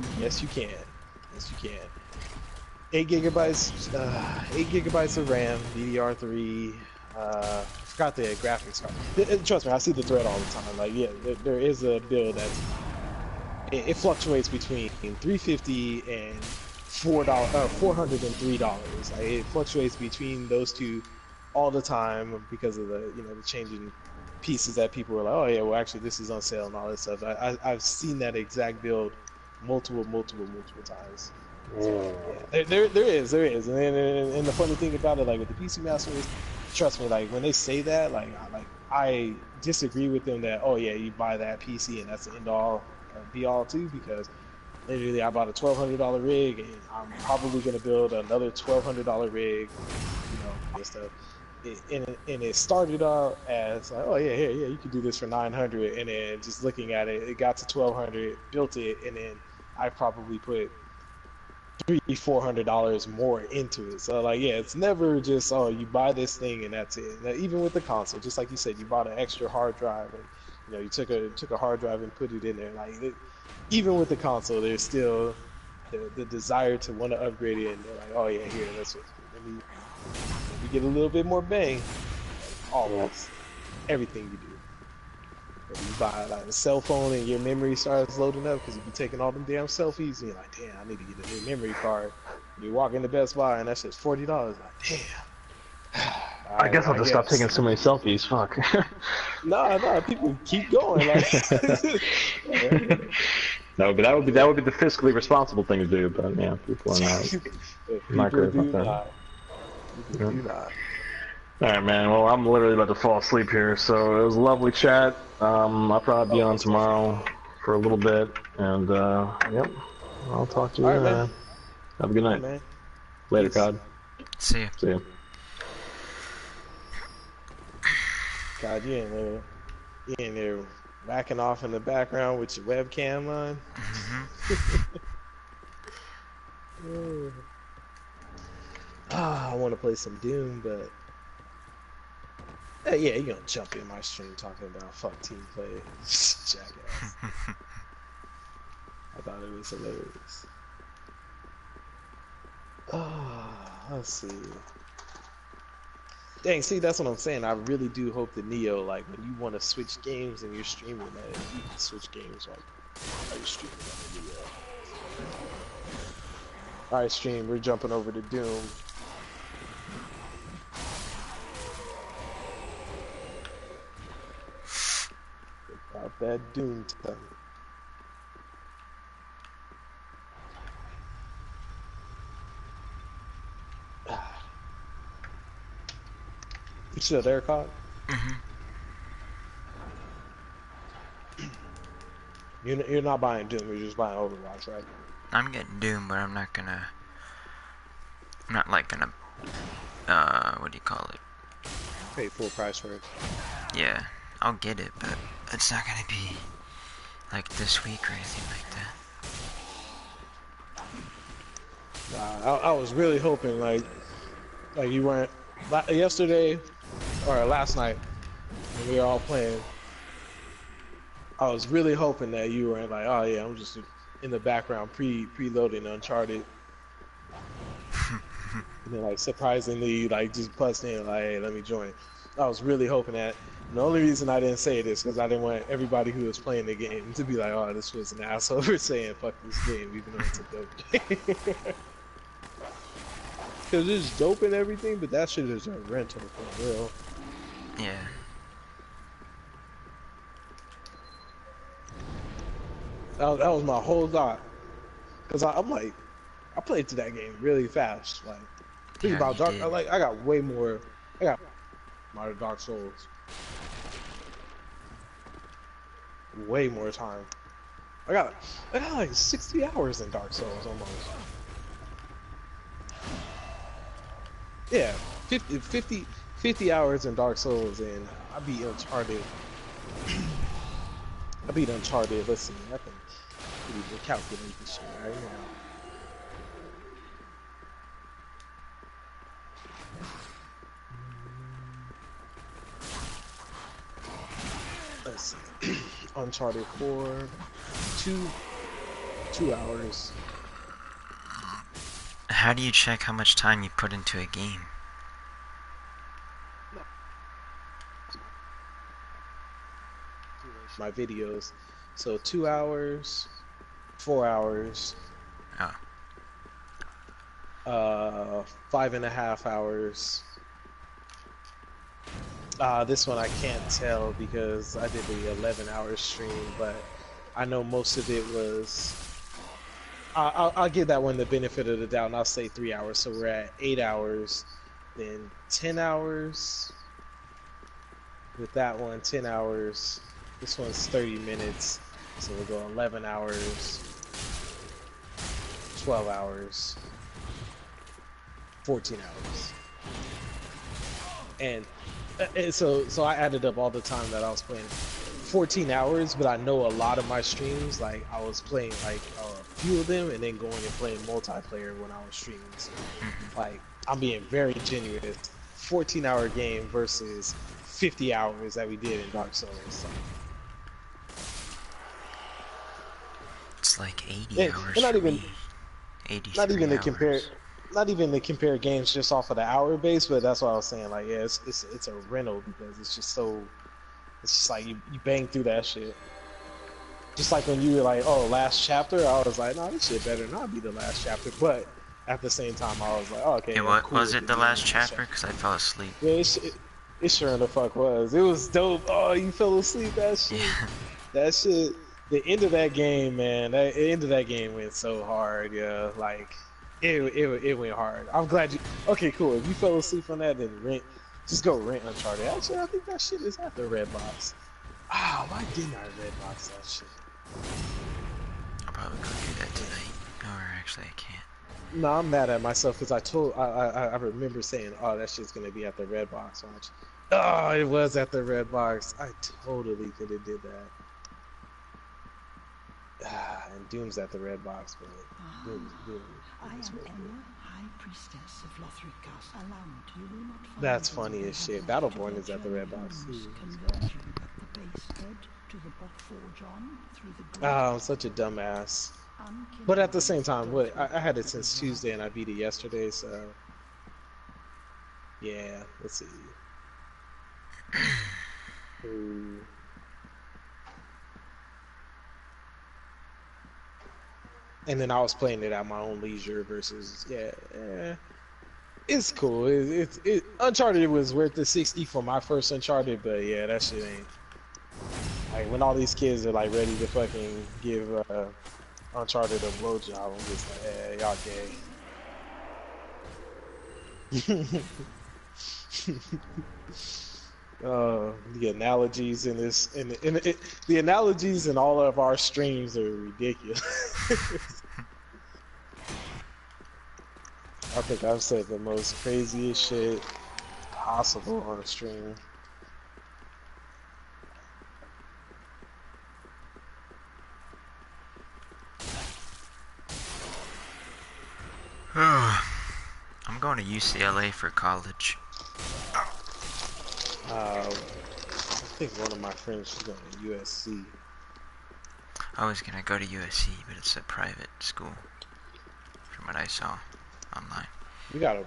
can. 8 gigabytes of RAM, DDR3. I forgot the graphics card. Trust me, I see the thread all the time. Like, yeah, there is a build that's. It fluctuates between $350 and $403. Like, it fluctuates between those two all the time because of the the changing pieces that people are like, oh yeah, well actually this is on sale and all that stuff. I've seen that exact build multiple times. So, yeah, there is, and the funny thing about it, like with the PC Master is, trust me, like when they say that, like I disagree with them that oh yeah, you buy that PC and that's the end all be all too, because literally I bought a $1,200 rig and I'm probably gonna build another $1,200 rig, and stuff. And it started out as like, oh yeah, you can do this for $900, and then just looking at it, it got to $1,200, built it, and then I probably put $300-400 more into it. So like, yeah, it's never just oh you buy this thing and that's it. Now, even with the console, just like you said, you bought an extra hard drive and you took a hard drive and put it in there. Like even with the console, there's still the desire to want to upgrade it, and they're like, oh yeah, here, let me get a little bit more bang. Always, everything you do. If you buy like a cell phone and your memory starts loading up because you be taking all them damn selfies, and you're like, damn, I need to get a new memory card. You walk into Best Buy and that's just $40. Like, damn. I guess I'll just stop taking so many selfies. Fuck. No, people keep going. Like, no, but that would be the fiscally responsible thing to do. But yeah, people are not great about that. People do not. All right, man. Well, I'm literally about to fall asleep here, so it was a lovely chat. I'll probably be on tomorrow for a little bit, and yep, I'll talk to you then. Man. Have a good night. Man. Later, COD. See ya. God, you in there whacking off in the background with your webcam on. I want to play some Doom, but yeah, you're gonna jump in my stream talking about fuck team play, jackass. I thought it was hilarious. Let's see. Dang, see, that's what I'm saying. I really do hope that Neo, like, when you want to switch games and you're streaming that, you can switch games like you're streaming on Neo. Alright, stream, we're jumping over to Doom. About that Doom time. You still there, Cog? Mhm. You're not buying Doom. You're just buying Overwatch, right? I'm getting Doom, but I'm not gonna. I'm not like gonna. What do you call it? Pay full price for it. Yeah, I'll get it, but it's not gonna be like this week or anything like that. I was really hoping like you weren't yesterday or last night when we were all playing. I was really hoping that you weren't like, oh yeah, I'm just in the background preloading Uncharted. And then like surprisingly like just bust in like, hey, let me join. I was really hoping that. And the only reason I didn't say it is because I didn't want everybody who was playing the game to be like, oh, this was an asshole for saying fuck this game, even though it's a dope game. Because it's dope and everything, but that shit is a rental for real. Yeah. That was my whole thought. Because I'm like, I played through that game really fast. Like, think about Dark. I got way more. I got my Dark Souls. Way more time. I got like 60 hours in Dark Souls almost. Yeah, 50 hours in Dark Souls, and I beat Uncharted. I beat Uncharted. Let's see, I can even calculate this shit right now. Let's see. Uncharted 4, 2 hours. How do you check how much time you put into a game? My videos. So 2 hours, 4 hours. Oh. 5.5 hours. This one I can't tell because I did the 11-hour stream, but I know most of it was. I'll give that one the benefit of the doubt, and I'll say 3 hours. So we're at 8 hours, then 10 hours. With that one, 10 hours. This one's 30 minutes, so we'll go 11 hours, 12 hours, 14 hours. And so I added up all the time that I was playing. 14 hours, but I know a lot of my streams, like I was playing like a few of them and then going and playing multiplayer when I was streaming. So, like, I'm being very genuine. 14-hour game versus 50 hours that we did in Dark Souls. So. It's like 80 hours not for even, me. 83 not even hours. not even to compare games just off of the hour base, but that's what I was saying. Like, yeah, it's a rental because it's just so. It's just like you bang through that shit. Just like when you were like, oh, last chapter, I was like, no, this shit better not be the last chapter. But at the same time, I was like, oh, okay. Yeah, what was it? The last chapter? Because I fell asleep. Yeah, it sure in the fuck was. It was dope. Oh, you fell asleep. That shit. Yeah. That shit. The end of that game, man. The end of that game went so hard. Yeah, like it went hard. I'm glad you. Okay, cool. If you fell asleep on that, then just go rent Uncharted. Actually, I think that shit is at the Redbox. Ah, why didn't I Redbox that shit? I'll probably go do that tonight. Or actually, I can't. No, I'm mad at myself because I remember saying, oh, that shit's gonna be at the Redbox. Watch. Oh, it was at the Redbox. I totally could have did that. And Doom's at the Redbox, but Doom. I am Emma, High Priestess of Lothric Castle. Alarmed, you will not find. That's funny as shit. Battleborn is at the Redbox. Oh, I'm such a dumbass. But at the same time, what I had it since Tuesday and I beat it yesterday, so yeah. Let's see. Ooh. And then I was playing it at my own leisure versus it's cool. Uncharted was worth the 60 for my first Uncharted, but yeah, that shit ain't like when all these kids are like ready to fucking give Uncharted a blowjob. I'm just like, y'all gay. The analogies in this, the analogies in all of our streams are ridiculous. I think I've said the most craziest shit possible on a stream. I'm going to UCLA for college. I think one of my friends is going to USC. I was gonna go to USC, but it's a private school, from what I saw online. We got a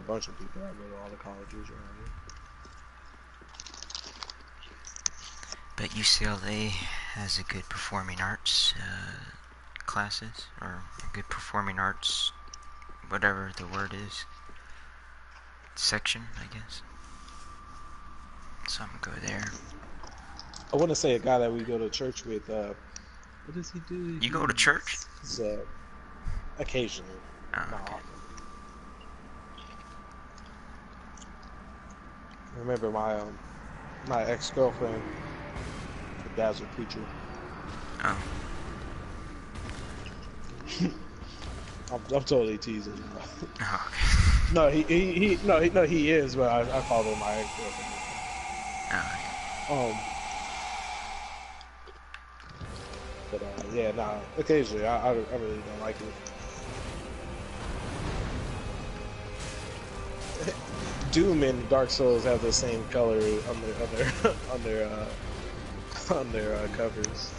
bunch of people that go to all the colleges around here. But UCLA has a good performing arts classes, or a good performing arts, whatever the word is, section, I guess. So I'm gonna go there. I want to say a guy that we go to church with. What does he do? You go to church? Occasionally. Oh, okay. I remember my ex-girlfriend, her dad's a preacher. Oh. I'm totally teasing. Oh, okay. No, he is, but I follow my ex-girlfriend. Oh, okay. But yeah, nah. Occasionally, I really don't like it. Doom and Dark Souls have the same color on their covers.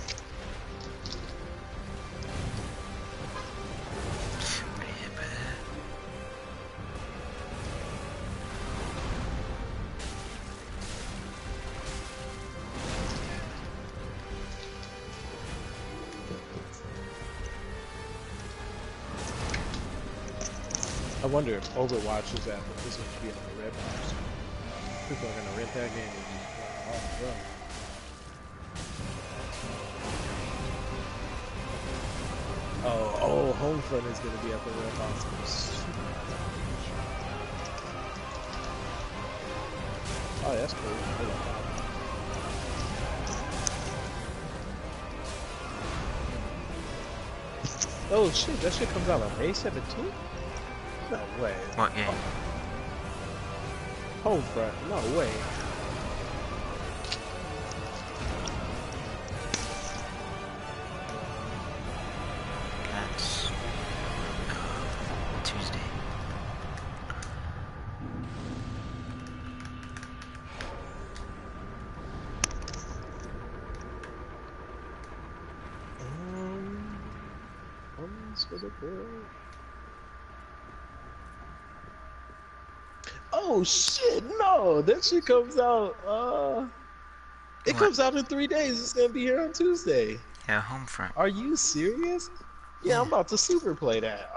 I wonder if Overwatch is going to be on the red box. People are going to rent that game and be like, oh, bro. Oh, Homefront is going to be at the red box. Oh, that's cool. Oh shit, that shit comes out on May 17th? No way. What game? Homefront, no way. That's Tuesday. For the girl. Oh shit, no! That shit comes out, it comes out in 3 days. It's gonna be here on Tuesday. Yeah, Homefront. Are you serious? Yeah, I'm about to super play that.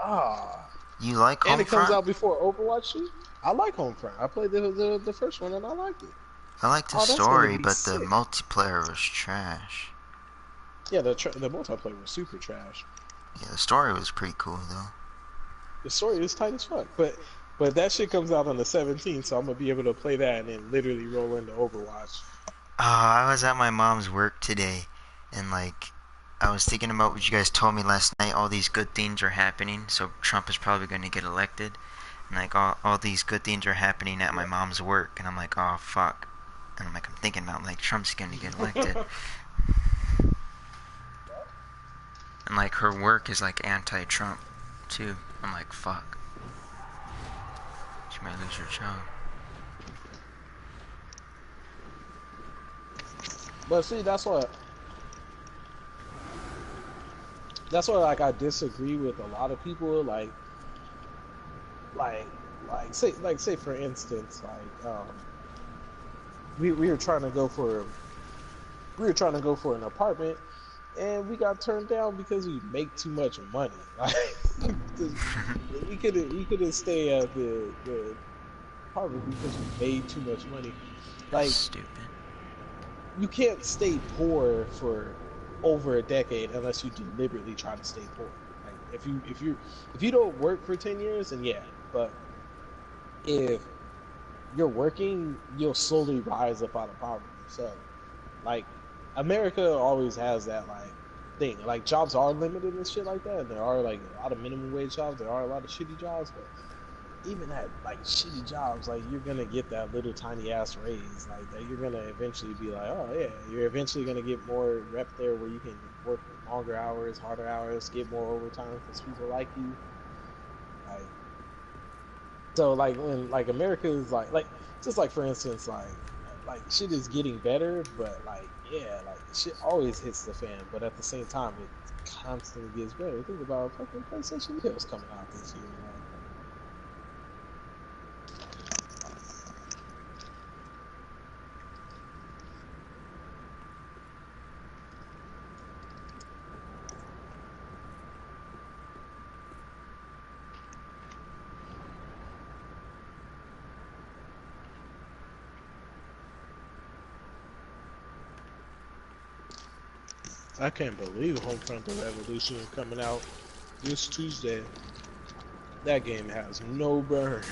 You like Homefront? And it comes out before Overwatch 2? I like Homefront. I played the first one and I liked it. I liked the story, but the multiplayer was trash. Yeah, the multiplayer was super trash. Yeah, the story was pretty cool though. The story is tight as fuck, but that shit comes out on the 17th, so I'm gonna be able to play that and then literally roll into Overwatch. I was at my mom's work today, and like, I was thinking about what you guys told me last night. All these good things are happening, so Trump is probably going to get elected. And like, all these good things are happening at my mom's work, and I'm like, oh fuck. And I'm like, I'm thinking about like Trump's going to get elected. And like, her work is like anti-Trump too. I'm like, fuck. She might lose her job. But see, that's what like I disagree with a lot of people. Like say for instance, like we were trying to go for an apartment, and we got turned down because we make too much money. Like we couldn't stay at the apartment because we made too much money. Like, that's stupid. You can't stay poor for over a decade unless you deliberately try to stay poor. Like if you don't work for 10 years, then yeah. But if you're working, you'll slowly rise up out of poverty. So, like, America always has that like thing. Like, jobs are limited and shit like that. And there are like a lot of minimum wage jobs. There are a lot of shitty jobs, but even at like shitty jobs, like you're gonna get that little tiny ass raise. Like that, you're gonna eventually be like, oh yeah, you're eventually gonna get more rep there where you can work longer hours, harder hours, get more overtime because people like you. Like, so like when like America is like just like for instance like shit is getting better, but like yeah, like shit always hits the fan, but at the same time it constantly gets better. Think about fucking PlayStation Neo's coming out this year. Like, I can't believe Homefront: The Revolution is coming out this Tuesday. That game has no burn.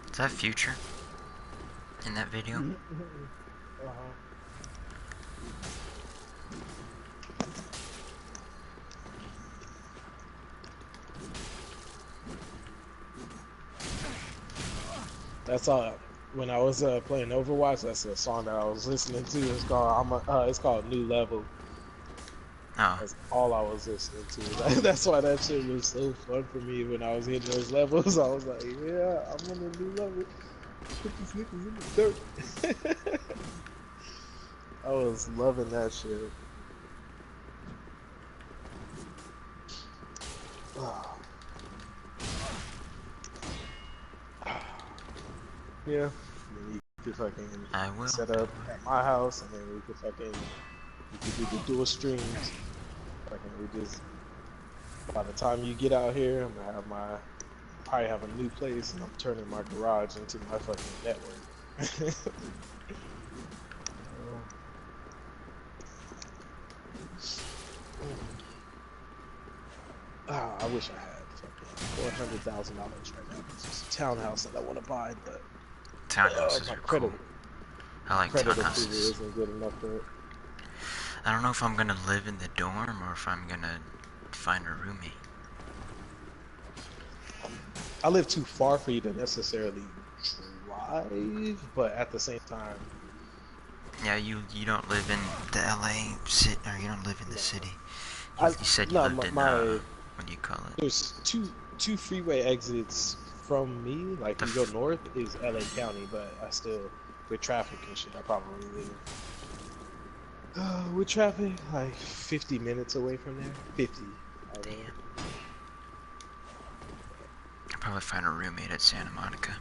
Is that Future in that video? That's all. When I was playing Overwatch, that's a song that I was listening to. It's called New Level. Oh. That's all I was listening to. That's why that shit was so fun for me when I was hitting those levels. I was like, yeah, I'm on a new level. Put these niggas in the dirt. I was loving that shit. Yeah. And you could fucking set up at my house, and then we could do the dual streams. Fucking we just, by the time you get out here, I'm gonna probably have a new place, and I'm turning my garage into my fucking network. I wish I had fucking $400,000 right now. It's just a townhouse that I want to buy, but townhouses are cool. I like townhouses. Isn't good enough for it. I don't know if I'm gonna live in the dorm or if I'm gonna find a roommate. I live too far for you to necessarily drive, but at the same time. Yeah, you don't live in the LA city, or you don't live in the city. You said you lived in what do you call it? There's two freeway exits from me. Like you go north is LA County, but I still with traffic and shit, I probably live. With traffic, like 50 minutes away from there. 50. Damn. I'll probably find a roommate at Santa Monica.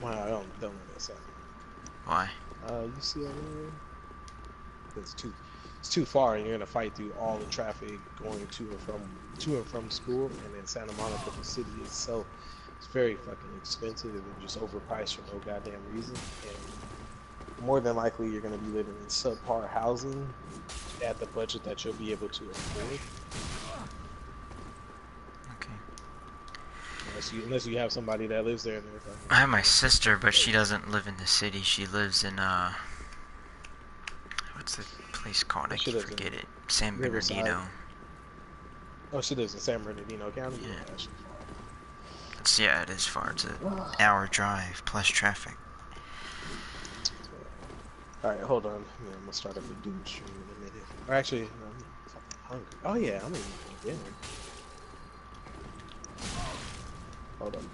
Well, I don't live at Santa Monica. Why? You see that area? It's too far, and you're gonna fight through all the traffic going to and from school, and then Santa Monica, the city itself, is very fucking expensive and just overpriced for no goddamn reason. And more than likely, you're gonna be living in subpar housing at the budget that you'll be able to afford. Okay. Unless you have somebody that lives there. I have my sister, but she doesn't live in the city. She lives in what's the place called? I keep forget it. San Bernardino. Oh, she lives in San Bernardino County. Yeah. Yeah, it is far. It's an hour drive plus traffic. Alright, hold on. I'm gonna start up a Doom stream in a minute. Or actually, no, I'm fucking hungry. Oh yeah, I'm gonna eat dinner. Hold on.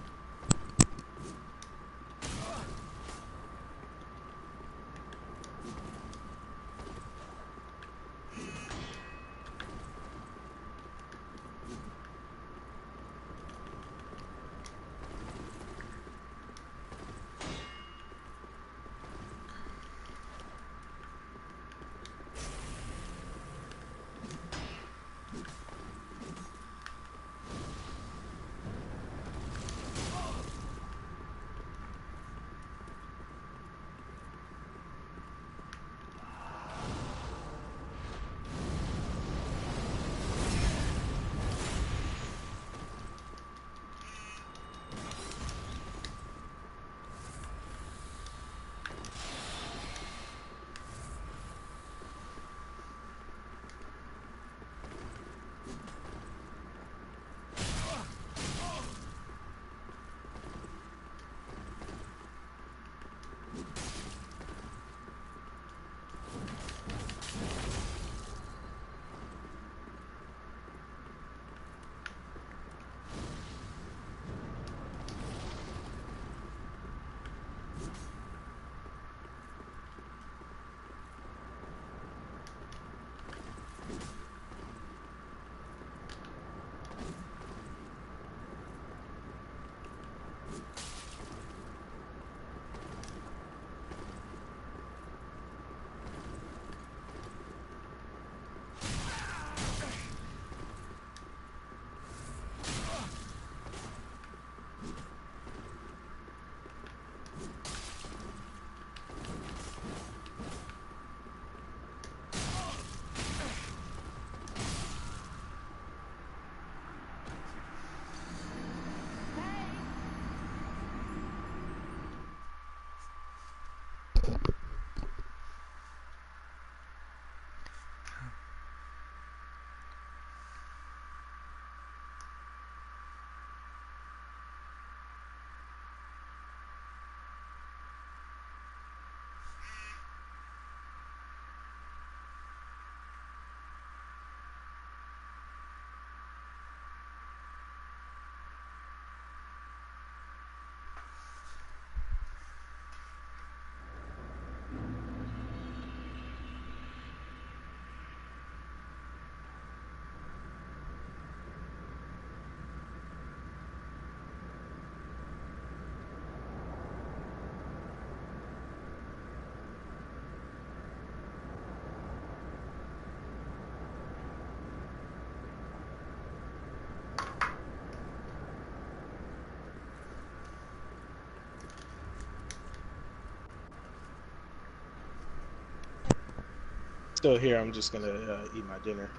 Still here. I'm just gonna eat my dinner.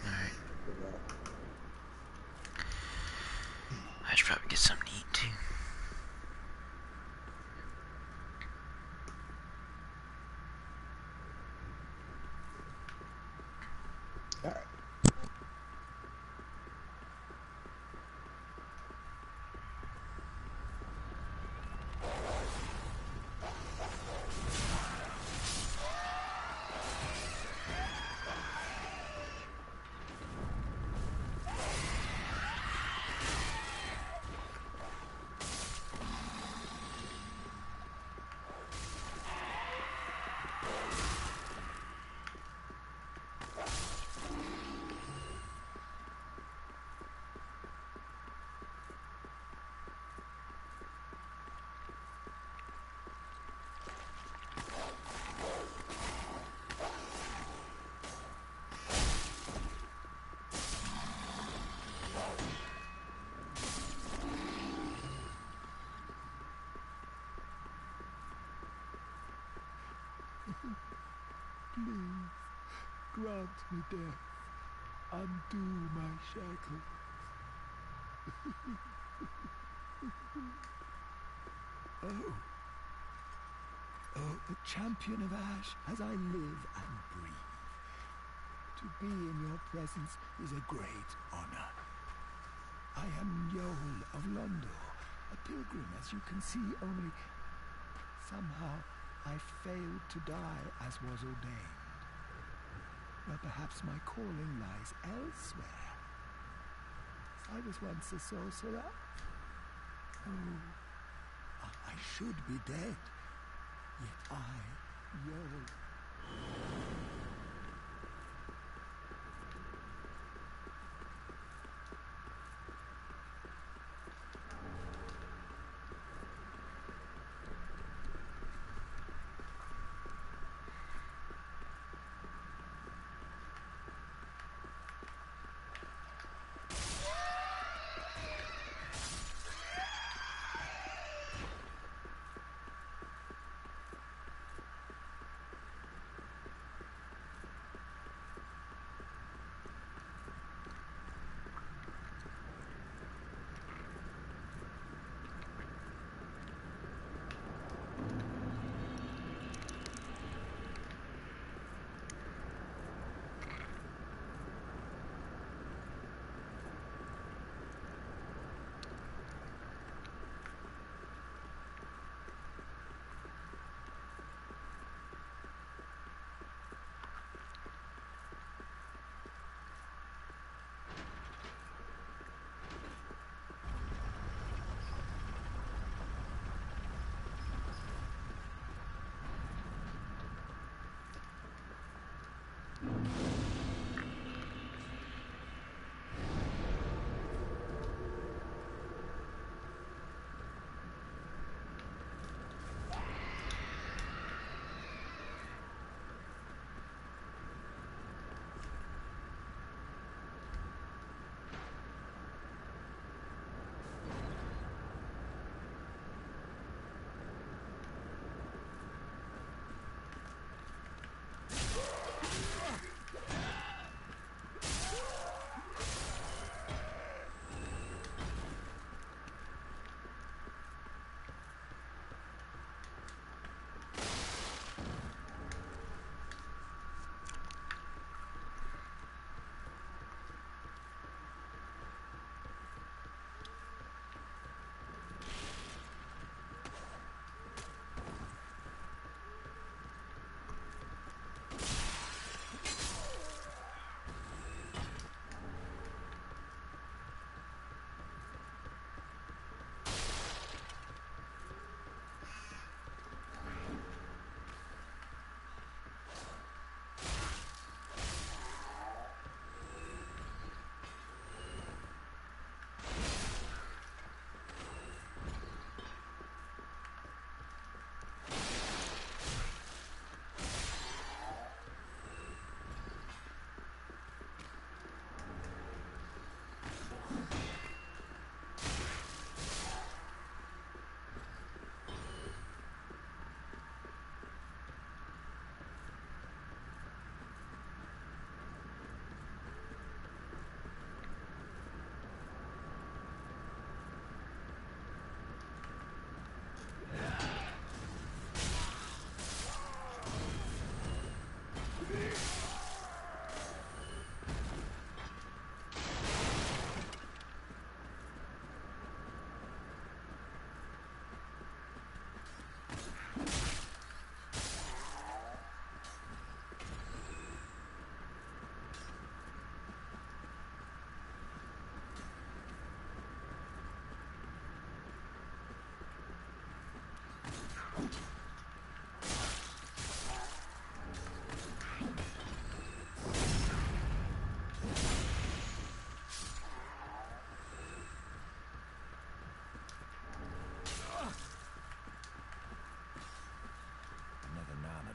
Alright. I should probably get something to eat too. All right. Please, grant me death. Undo my shackles. Oh. Oh, the champion of Ash, as I live and breathe. To be in your presence is a great honor. I am Yol of Londor, a pilgrim, as you can see, only somehow I failed to die as was ordained. Well, perhaps my calling lies elsewhere. I was once a sorcerer. Oh, I should be dead. Yet I, Yol.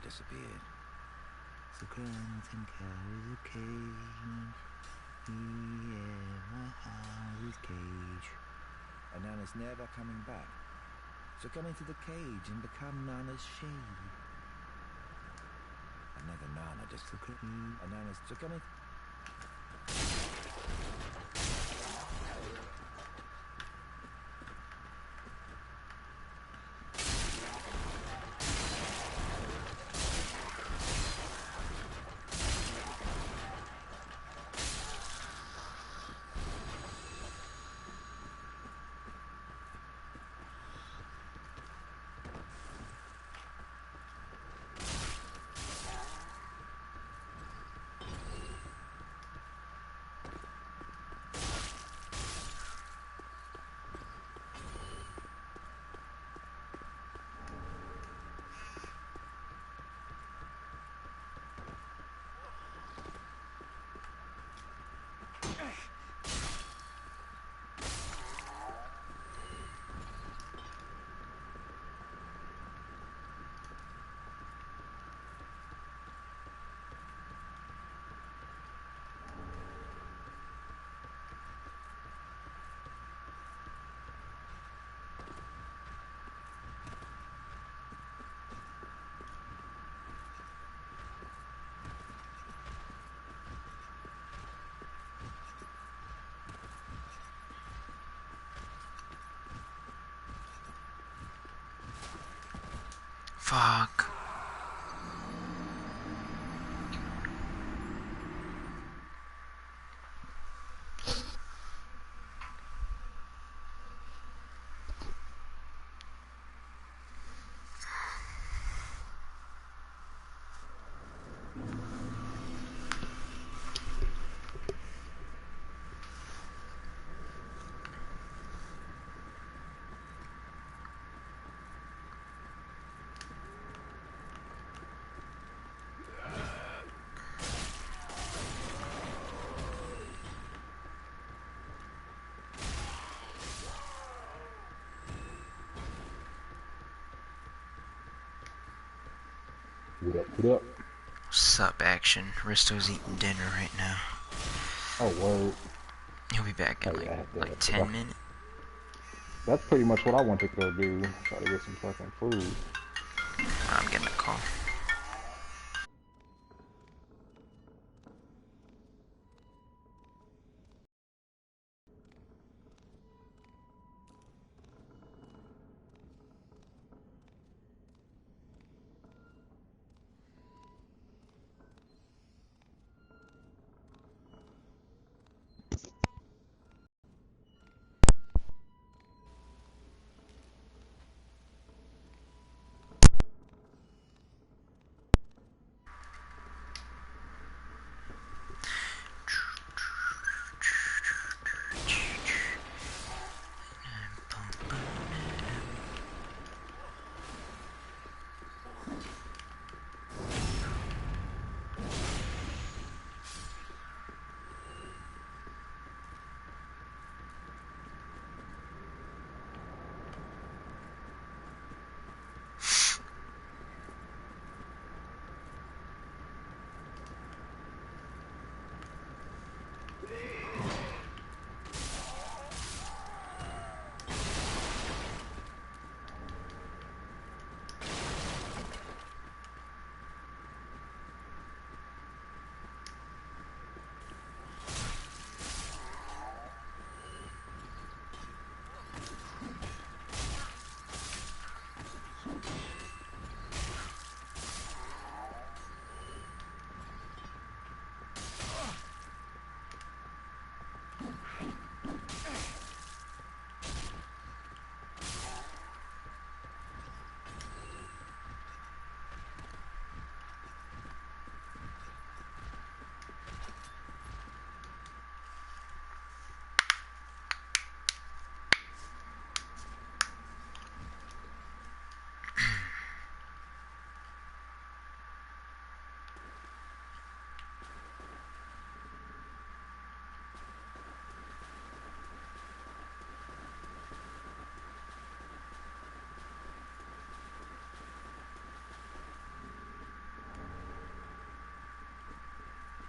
Disappeared. So Clinton carries a cage. Yeah, his cage. And Nana's never coming back. So come into the cage and become Nana's shade. Another Nana just to and Nana's so come in. Fuck. What up, what up? Sup, action. Risto's eating dinner right now. Oh, word. He'll be back in like 10 minutes. That's pretty much what I want to go do. Try to get some fucking food. I'm getting a call.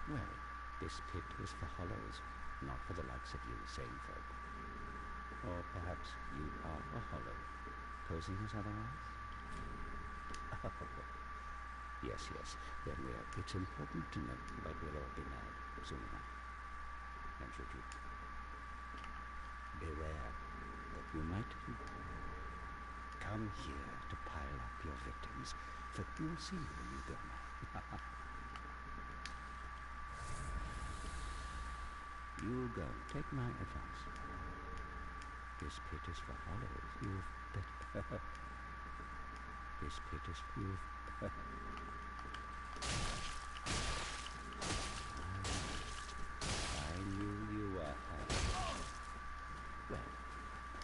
Well, this pit is for hollows, not for the likes of you sane folk. Or perhaps you are a hollow, posing as otherwise? Oh, yes, then it's important to know, but we'll all be mad soon enough. And should you beware what you might do. Come here to pile up your victims, for you'll see when you go mad. You go. Take my advice. This pit is for hollows. You've better... This pit is for you. I knew you were happy. Well,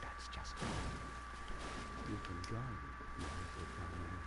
that's just it. You can join my little family.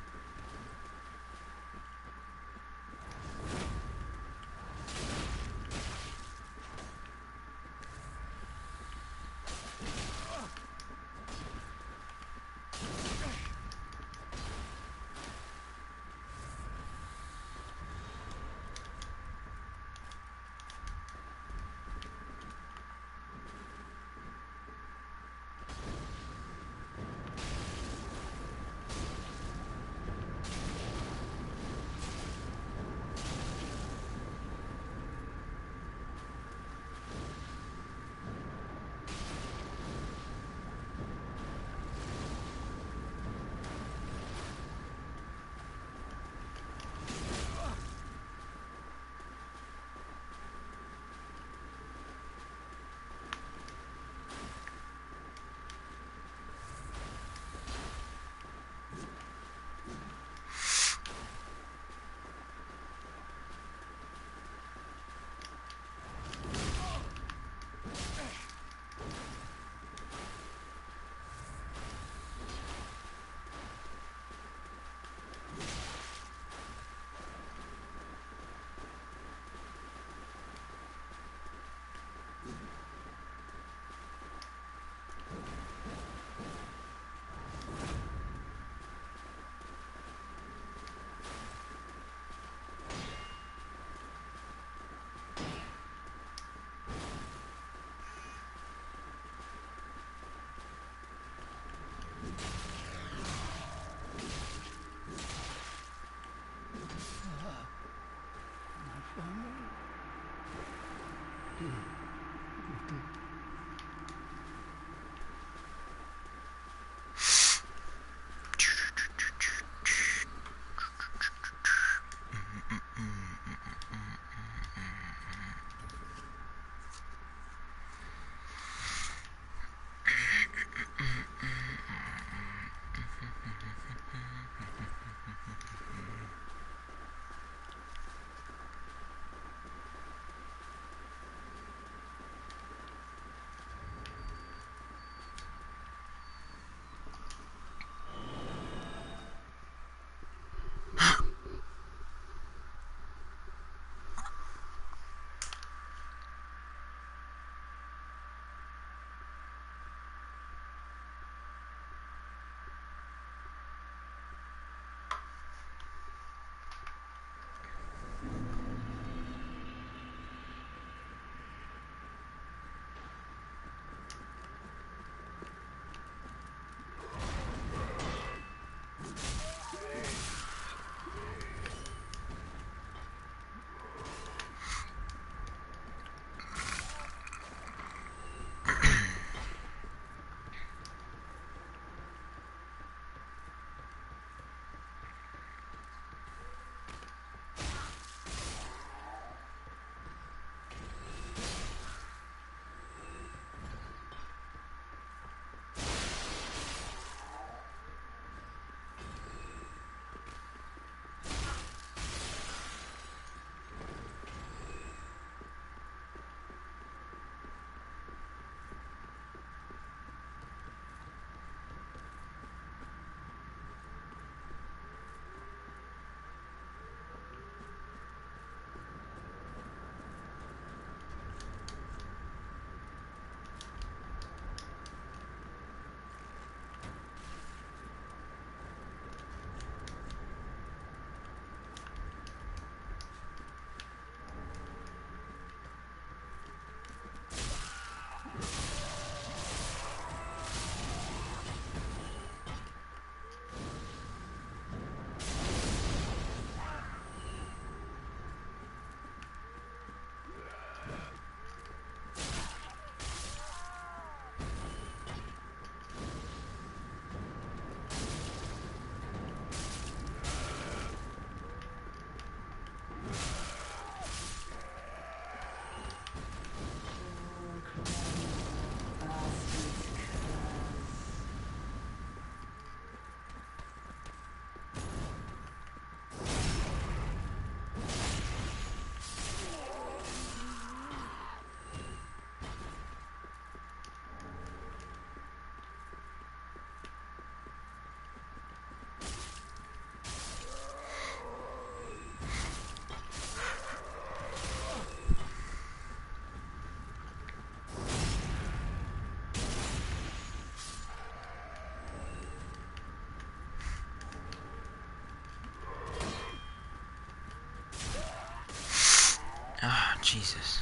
Jesus.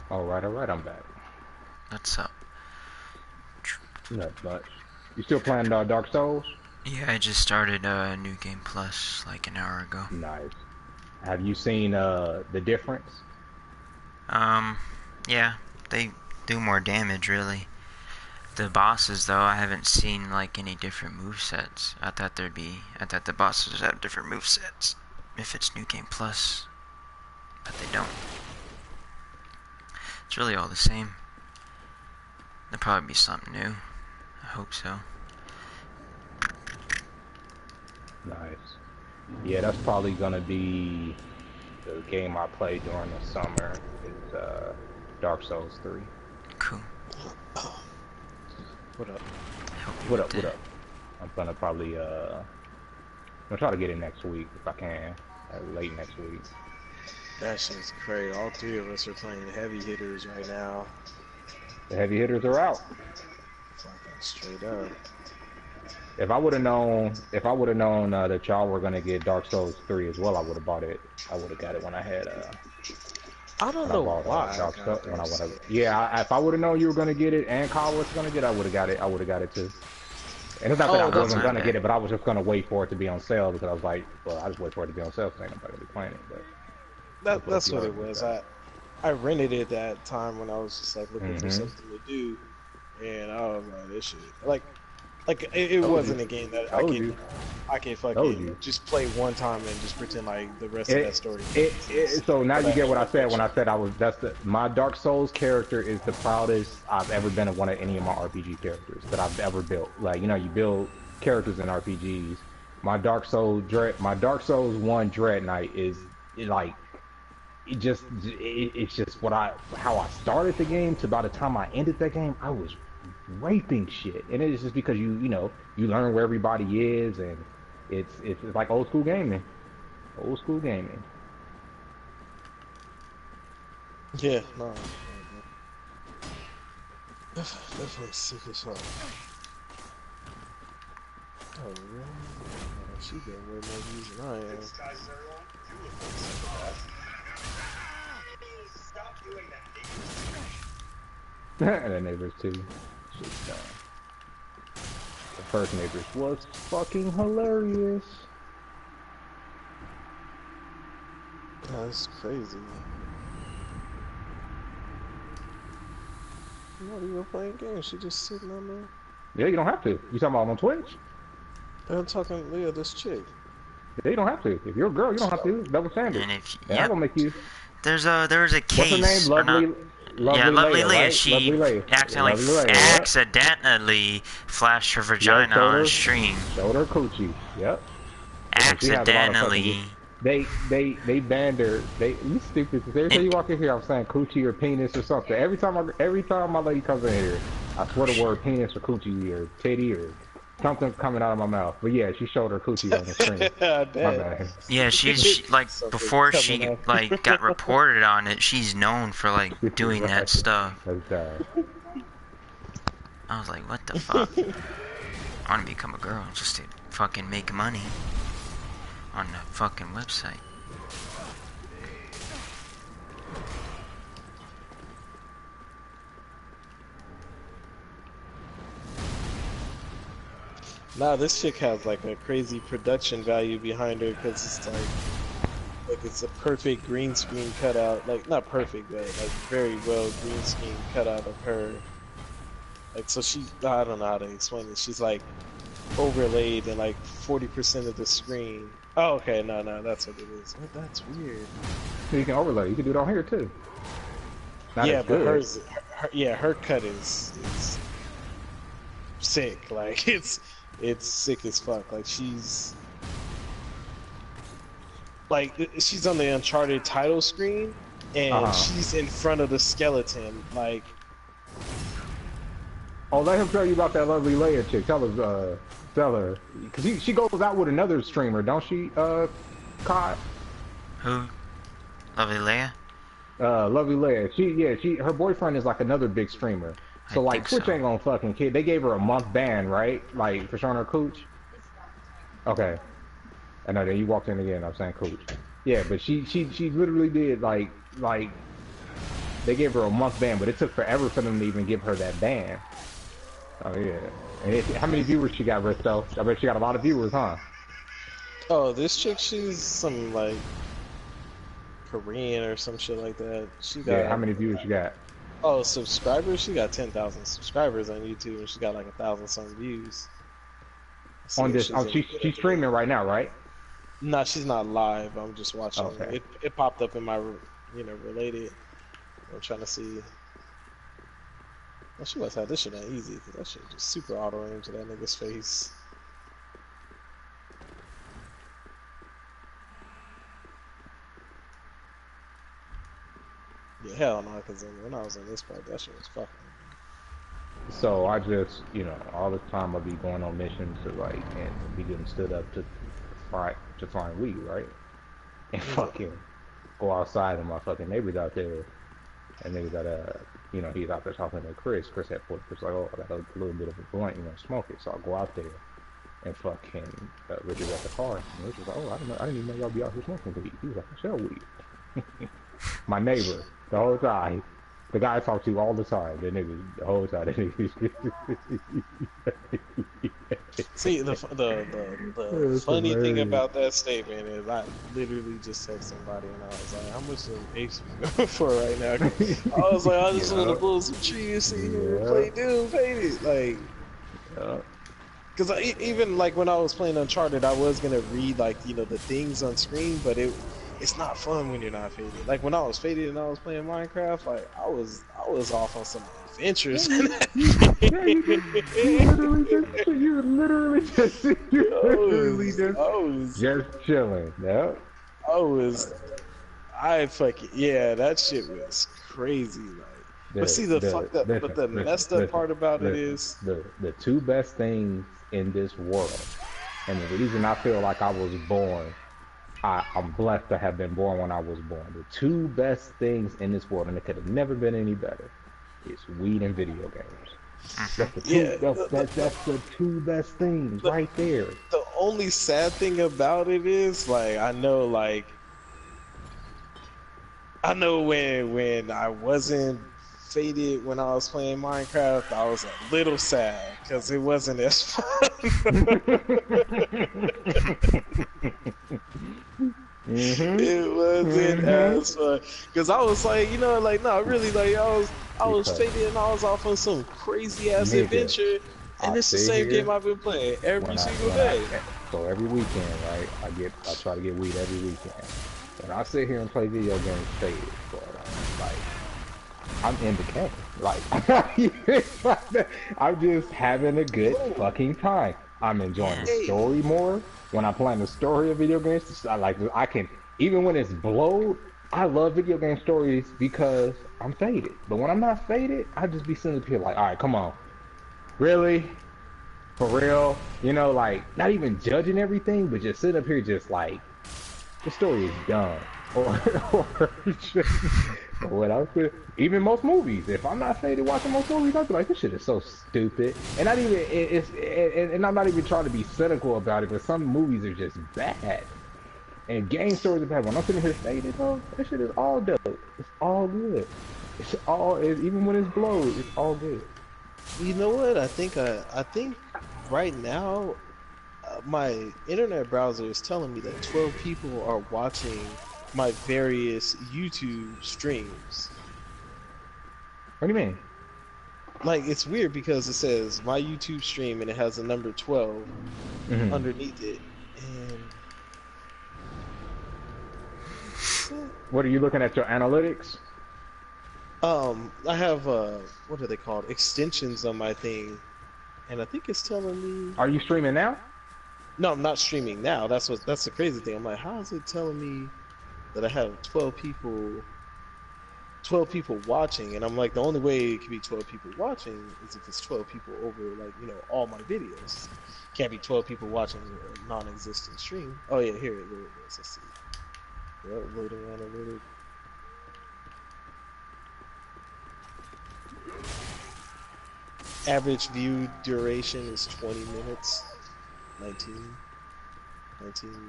Alright, I'm back. What's up? Not much. You still playing Dark Souls? Yeah, I just started New Game Plus like an hour ago. Nice. Have you seen the difference? Yeah, they do more damage, really. The bosses, though, I haven't seen like any different movesets. I thought the bosses would have different movesets if it's New Game Plus, but they don't. It's really all the same. There'll probably be something new. I hope so. Nice. Yeah, that's probably gonna be the game I play during the summer. Is Dark Souls 3. Cool. What up? What up? What up? I'm gonna probably I'm gonna try to get it next week if I can. Late next week. That shit's crazy. All three of us are playing heavy hitters right now. The heavy hitters are out. Fucking straight up. If I would have known that y'all were gonna get Dark Souls 3 as well, I would have bought it. I would have got it when I had I don't know why. If I would have known you were gonna get it and Kyle was gonna get it, I would have got it. I would have got it too. And it's not that I wasn't gonna get it, but I was just gonna wait for it to be on sale because I was like, well, I just wait for it to be on sale because ain't nobody gonna be playing it. But that's what it was. I rented it that time when I was just like looking for something to do, and I was like, this shit like it wasn't a game that I can fucking just play one time and just pretend like the rest of that story. So now you get what I said when I said my Dark Souls character is the proudest I've ever been of any of my RPG characters that I've ever built. Like, you know, you build characters in RPGs. My Dark Souls 1 Dread Knight is like it's just how I started the game to by the time I ended that game, I was raping shit, and it's just because you learn where everybody is, and it's like old school gaming. Yeah, no. Definitely sick as fuck. Oh really? She getting way more views than I am. Stop doing that. And the Neighbors too. The first Neighbors was fucking hilarious. That's crazy. Not even playing games, she just sitting on there. Yeah, you don't have to. You talking about on Twitch? I'm talking, Leah, this chick. Yeah, you don't have to. If you're a girl, you don't have to. Double standard. And if I will make you. There was a case. What's her name? Lovely Leia. Right? She accidentally flashed her vagina on a stream. Showed her coochie. Yep. Accidentally. They banned her. You stupid. Every time you walk in here, I'm saying coochie or penis or something. Every time my lady comes in here, I swear the word penis or coochie or titty or something coming out of my mouth. But yeah, she showed her coochie on the screen. Yeah, she's like before she like got reported on it, she's known for like doing that stuff. I was like, what the fuck? I want to become a girl just to fucking make money on the fucking website. Nah, this chick has like a crazy production value behind her because it's like it's a perfect green screen cutout, like not perfect, but like very well green screen cutout of her. Like, so I don't know how to explain it. She's like overlaid in like 40% of the screen. Oh, okay, no, that's what it is. Oh, that's weird. You can overlay. You can do it on here too. Yeah, but her cut is sick. Like it's sick as fuck. Like she's on the Uncharted title screen, and she's in front of the skeleton. Like, oh, let him tell you about that Lovely Leia chick. Tell her, because she goes out with another streamer, don't she? Kai. Who? Lovely Leia. Lovely Leia. Her boyfriend is like another big streamer. So like Twitch ain't gonna fucking kid. They gave her a month ban, right? Like for showing her cooch. Okay. I know. Then you walked in again. I'm saying cooch. Yeah, but she literally did like they gave her a month ban, but it took forever for them to even give her that ban. Oh yeah. And how many viewers she got, Risto? I bet she got a lot of viewers, huh? Oh, this chick, she's some like Korean or some shit like that. She got. Yeah. How many viewers she got? Oh, subscribers? She got 10,000 subscribers on YouTube, and she got like 1,000 some views. So on this, she's streaming right now, right? No, she's not live. I'm just watching. Okay. It popped up in my, related. I'm trying to see. Well, she must have this shit on easy, because that shit just super auto aim to that nigga's face. Yeah, hell no, because when I was on this part, that shit was fucking. So I just, you know, all the time I be going on missions to like, and be getting stood up to find weed, right? And fucking go outside and my fucking neighbors out there, and niggas got you know, he's out there talking to Chris. Chris had put, Chris like, oh, I got a little bit of a blunt, you know, smoke it. So I go out there, and fucking Richard at the car, and Richard's like, oh, I didn't even know y'all be out here smoking weed. He was like, I sell weed. My neighbor, the whole time. The guy I talk to all the time, the nigga, the whole time. See, the funny thing about that statement is I literally just texted somebody and I was like, how much is Ace for right now? I was like, I just want to blow some trees, see here, play Doom, baby. Like, because even like when I was playing Uncharted, I was going to read like, you know, the things on screen, but it's not fun when you're not faded. Like when I was faded and I was playing Minecraft, like I was off on some adventures. You literally just chilling. Yeah. Yeah, that shit was crazy. Like, but see the messed up part about it is the two best things in this world, and the reason I feel like I was born. I'm blessed to have been born when I was born. The two best things in this world, and it could have never been any better, is weed and video games. That's the two, that's the two best things right there. The only sad thing about it is, like, I know when I wasn't faded when I was playing Minecraft, I was a little sad because it wasn't as fun. It wasn't as fun because I was like, you know, like no, really, like I was faded and I was off on some crazy ass adventure, and it's the same game I've been playing every single day. So every weekend, right? I try to get weed every weekend, and I sit here and play video games faded, but like. I'm in the game. Like, I'm just having a good fucking time. I'm enjoying the story more. When I'm playing the story of video games, I can, even when it's blowed, I love video game stories because I'm faded. But when I'm not faded, I just be sitting up here like, all right, come on. Really? For real? You know, like, not even judging everything, but just sitting up here just like, the story is done. Or what else? Even most movies. If I'm not faded watching most movies, I'll be like, this shit is so stupid. And not even and I'm not even trying to be cynical about it, but some movies are just bad. And game stories are bad. When I'm sitting here faded, though, that shit is all dope. It's all good. Even when it's blowed, it's all good. You know what? I think right now, my internet browser is telling me that 12 people are watching my various YouTube streams. What do you mean? Like, it's weird because it says my YouTube stream and it has the number 12 underneath it. And what are you looking at, your analytics? I have what are they called? Extensions on my thing, and I think it's telling me. Are you streaming now? No, I'm not streaming now. That's the crazy thing. I'm like, how is it telling me that I have 12 people watching? And I'm like, the only way it can be 12 people watching is if it's 12 people over, like, you know, all my videos. Can't be 12 people watching a non-existent stream. Oh yeah, here it is. Let's see. Yep, loading analytics. Average view duration is 20 minutes. 19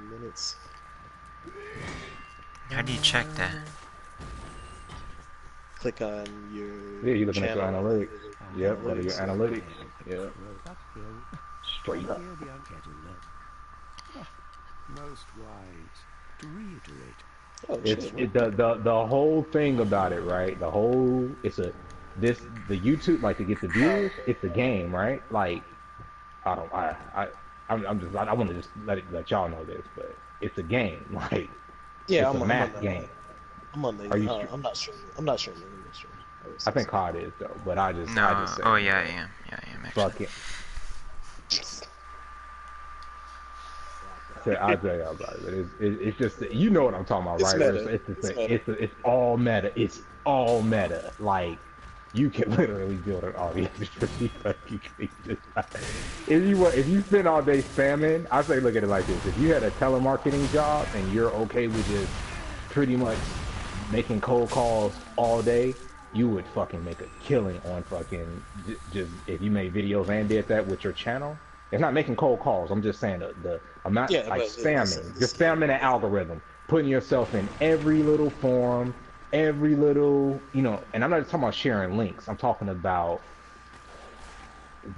minutes. How do you check that? Click on your you're looking channel. at your analytics. Yep, go to your analytics. Yeah. Straight up. Most wise. To reiterate. Oh, the whole thing about it, right? The YouTube, like, to get the viewers, it's a game, right? Like, I want to just let y'all know this, but it's a game. Like, yeah, it's a math game. I'm on the. I'm not streaming. I'm not streaming. I think COD is though, but I just say, oh yeah, I am. Yeah, I am actually. Fuck it. I'll tell y'all about it. It's just, you know what I'm talking about, right? It's all meta. It's all meta. Like, you can literally build an audience for these fucking creatures. If you spend all day spamming, I say look at it like this. If you had a telemarketing job and you're okay with just pretty much making cold calls all day, you would fucking make a killing on fucking just if you made videos and did that with your channel. It's not making cold calls. I'm just saying the amount, like spamming, just spamming the algorithm, putting yourself in every little forum, every little, you know. And I'm not talking about sharing links. I'm talking about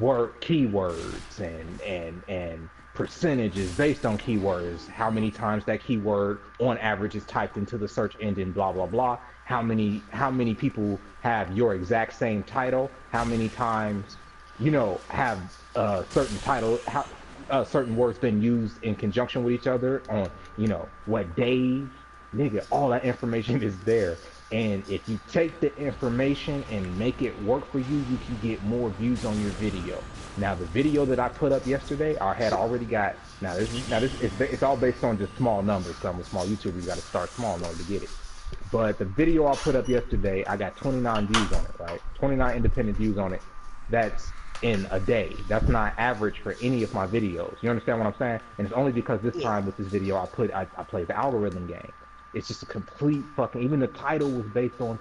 keywords and percentages based on keywords. How many times that keyword on average is typed into the search engine, blah blah blah. How many people have your exact same title? How many times, you know, have certain title, certain words been used in conjunction with each other on, you know, what days, nigga, all that information is there. And if you take the information and make it work for you, you can get more views on your video. Now, the video that I put up yesterday, I had already got, it's all based on just small numbers. So I'm a small YouTuber, you got to start small in order to get it. But the video I put up yesterday, I got 29 views on it, right? 29 independent views on it. That's in a day. That's not average for any of my videos. You understand what I'm saying? And it's only because this time with this video I played the algorithm game. It's just a complete fucking, even the title was based on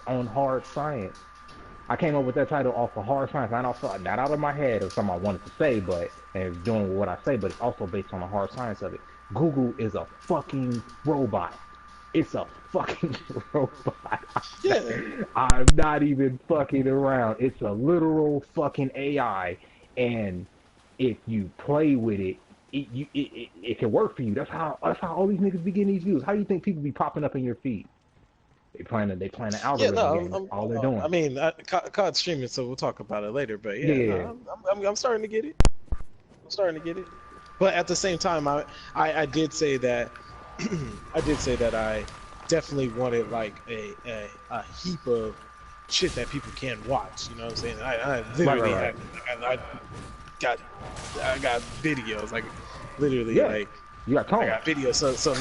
on hard science. I came up with that title off of hard science, not out of my head or something I wanted to say, but and it's doing what I say, but it's also based on the hard science of it. Google is a fucking robot. It's a fucking robot. Yeah. I'm not even fucking around. It's a literal fucking AI, and if you play with it, it can work for you. That's how all these niggas be getting these views. How do you think people be popping up in your feed? They playing an algorithm game. All they're doing. I mean, COD streaming, so we'll talk about it later. But I'm starting to get it. But at the same time, I did say that I definitely wanted like a heap of shit that people can watch. You know what I'm saying? I literally I got videos like literally like. You got tone. I got videos, so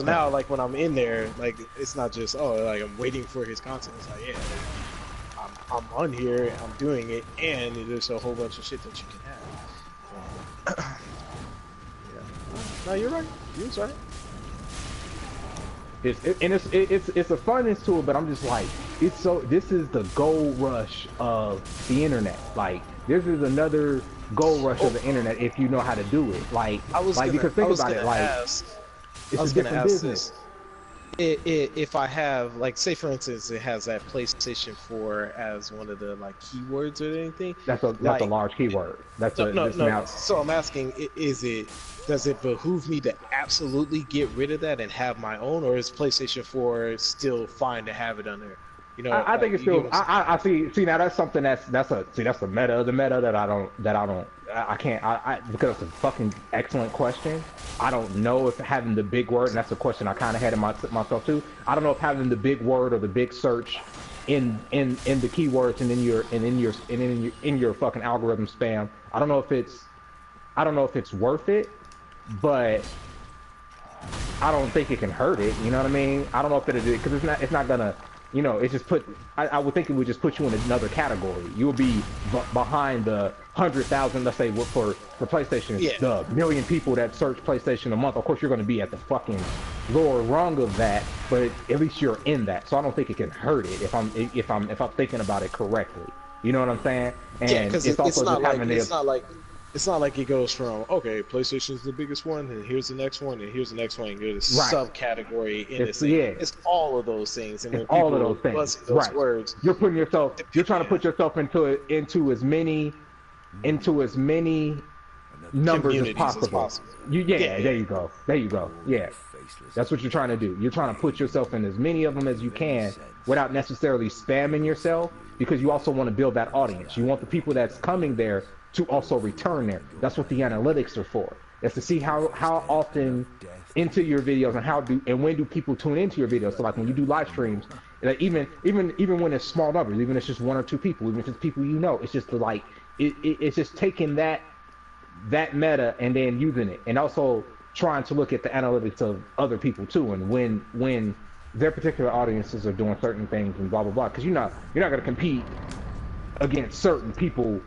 now like when I'm in there, like it's not just like I'm waiting for his content. It's like I'm on here, I'm doing it, and there's a whole bunch of shit that you can have. No, you're right. You're right. It's a funness to it, but I'm just like, this is the gold rush of the internet. Like, this is another gold rush of the internet if you know how to do it. Because think about it, like, it's a different business. If I have, like, say for instance, it has that PlayStation 4 as one of the like keywords or anything. That's a large keyword. No. So I'm asking, does it behoove me to absolutely get rid of that and have my own, or is PlayStation 4 still fine to have it on there? You know, I think it's still. I see now that's something that's the meta that I can't because it's a fucking excellent question. I don't know if having the big word, and that's a question I kind of had in myself too. I don't know if having the big word or the big search in the keywords and in your fucking algorithm spam. I don't know if it's worth it, but I don't think it can hurt it. You know what I mean? I don't know if it'll do it because it's not gonna. You know, it's just I would think it would just put you in another category. You would be behind the 100,000, let's say, for PlayStation, the million people that search PlayStation a month. Of course, you're going to be at the fucking lower rung of that, but at least you're in that. So I don't think it can hurt it if I'm thinking about it correctly. You know what I'm saying? And because it's not like it goes from, okay, PlayStation's the biggest one, and here's the next one, and here's the next one, and there's a subcategory in this thing. It's all of those things. And it's all of those things. Those words, you're trying to put yourself into as many numbers as possible. There you go. Yeah. That's what you're trying to do. You're trying to put yourself in as many of them as you can without necessarily spamming yourself, because you also want to build that audience. You want the people that's coming there to also return there. That's what the analytics are for. It's to see how often into your videos and when do people tune into your videos. So like when you do live streams, Like even when it's small numbers, even if it's just 1 or 2 people, even if it's people you know, it's just like it's just taking that meta and then using it, and also trying to look at the analytics of other people too, and when their particular audiences are doing certain things and blah blah blah. Because you're not going to compete against certain people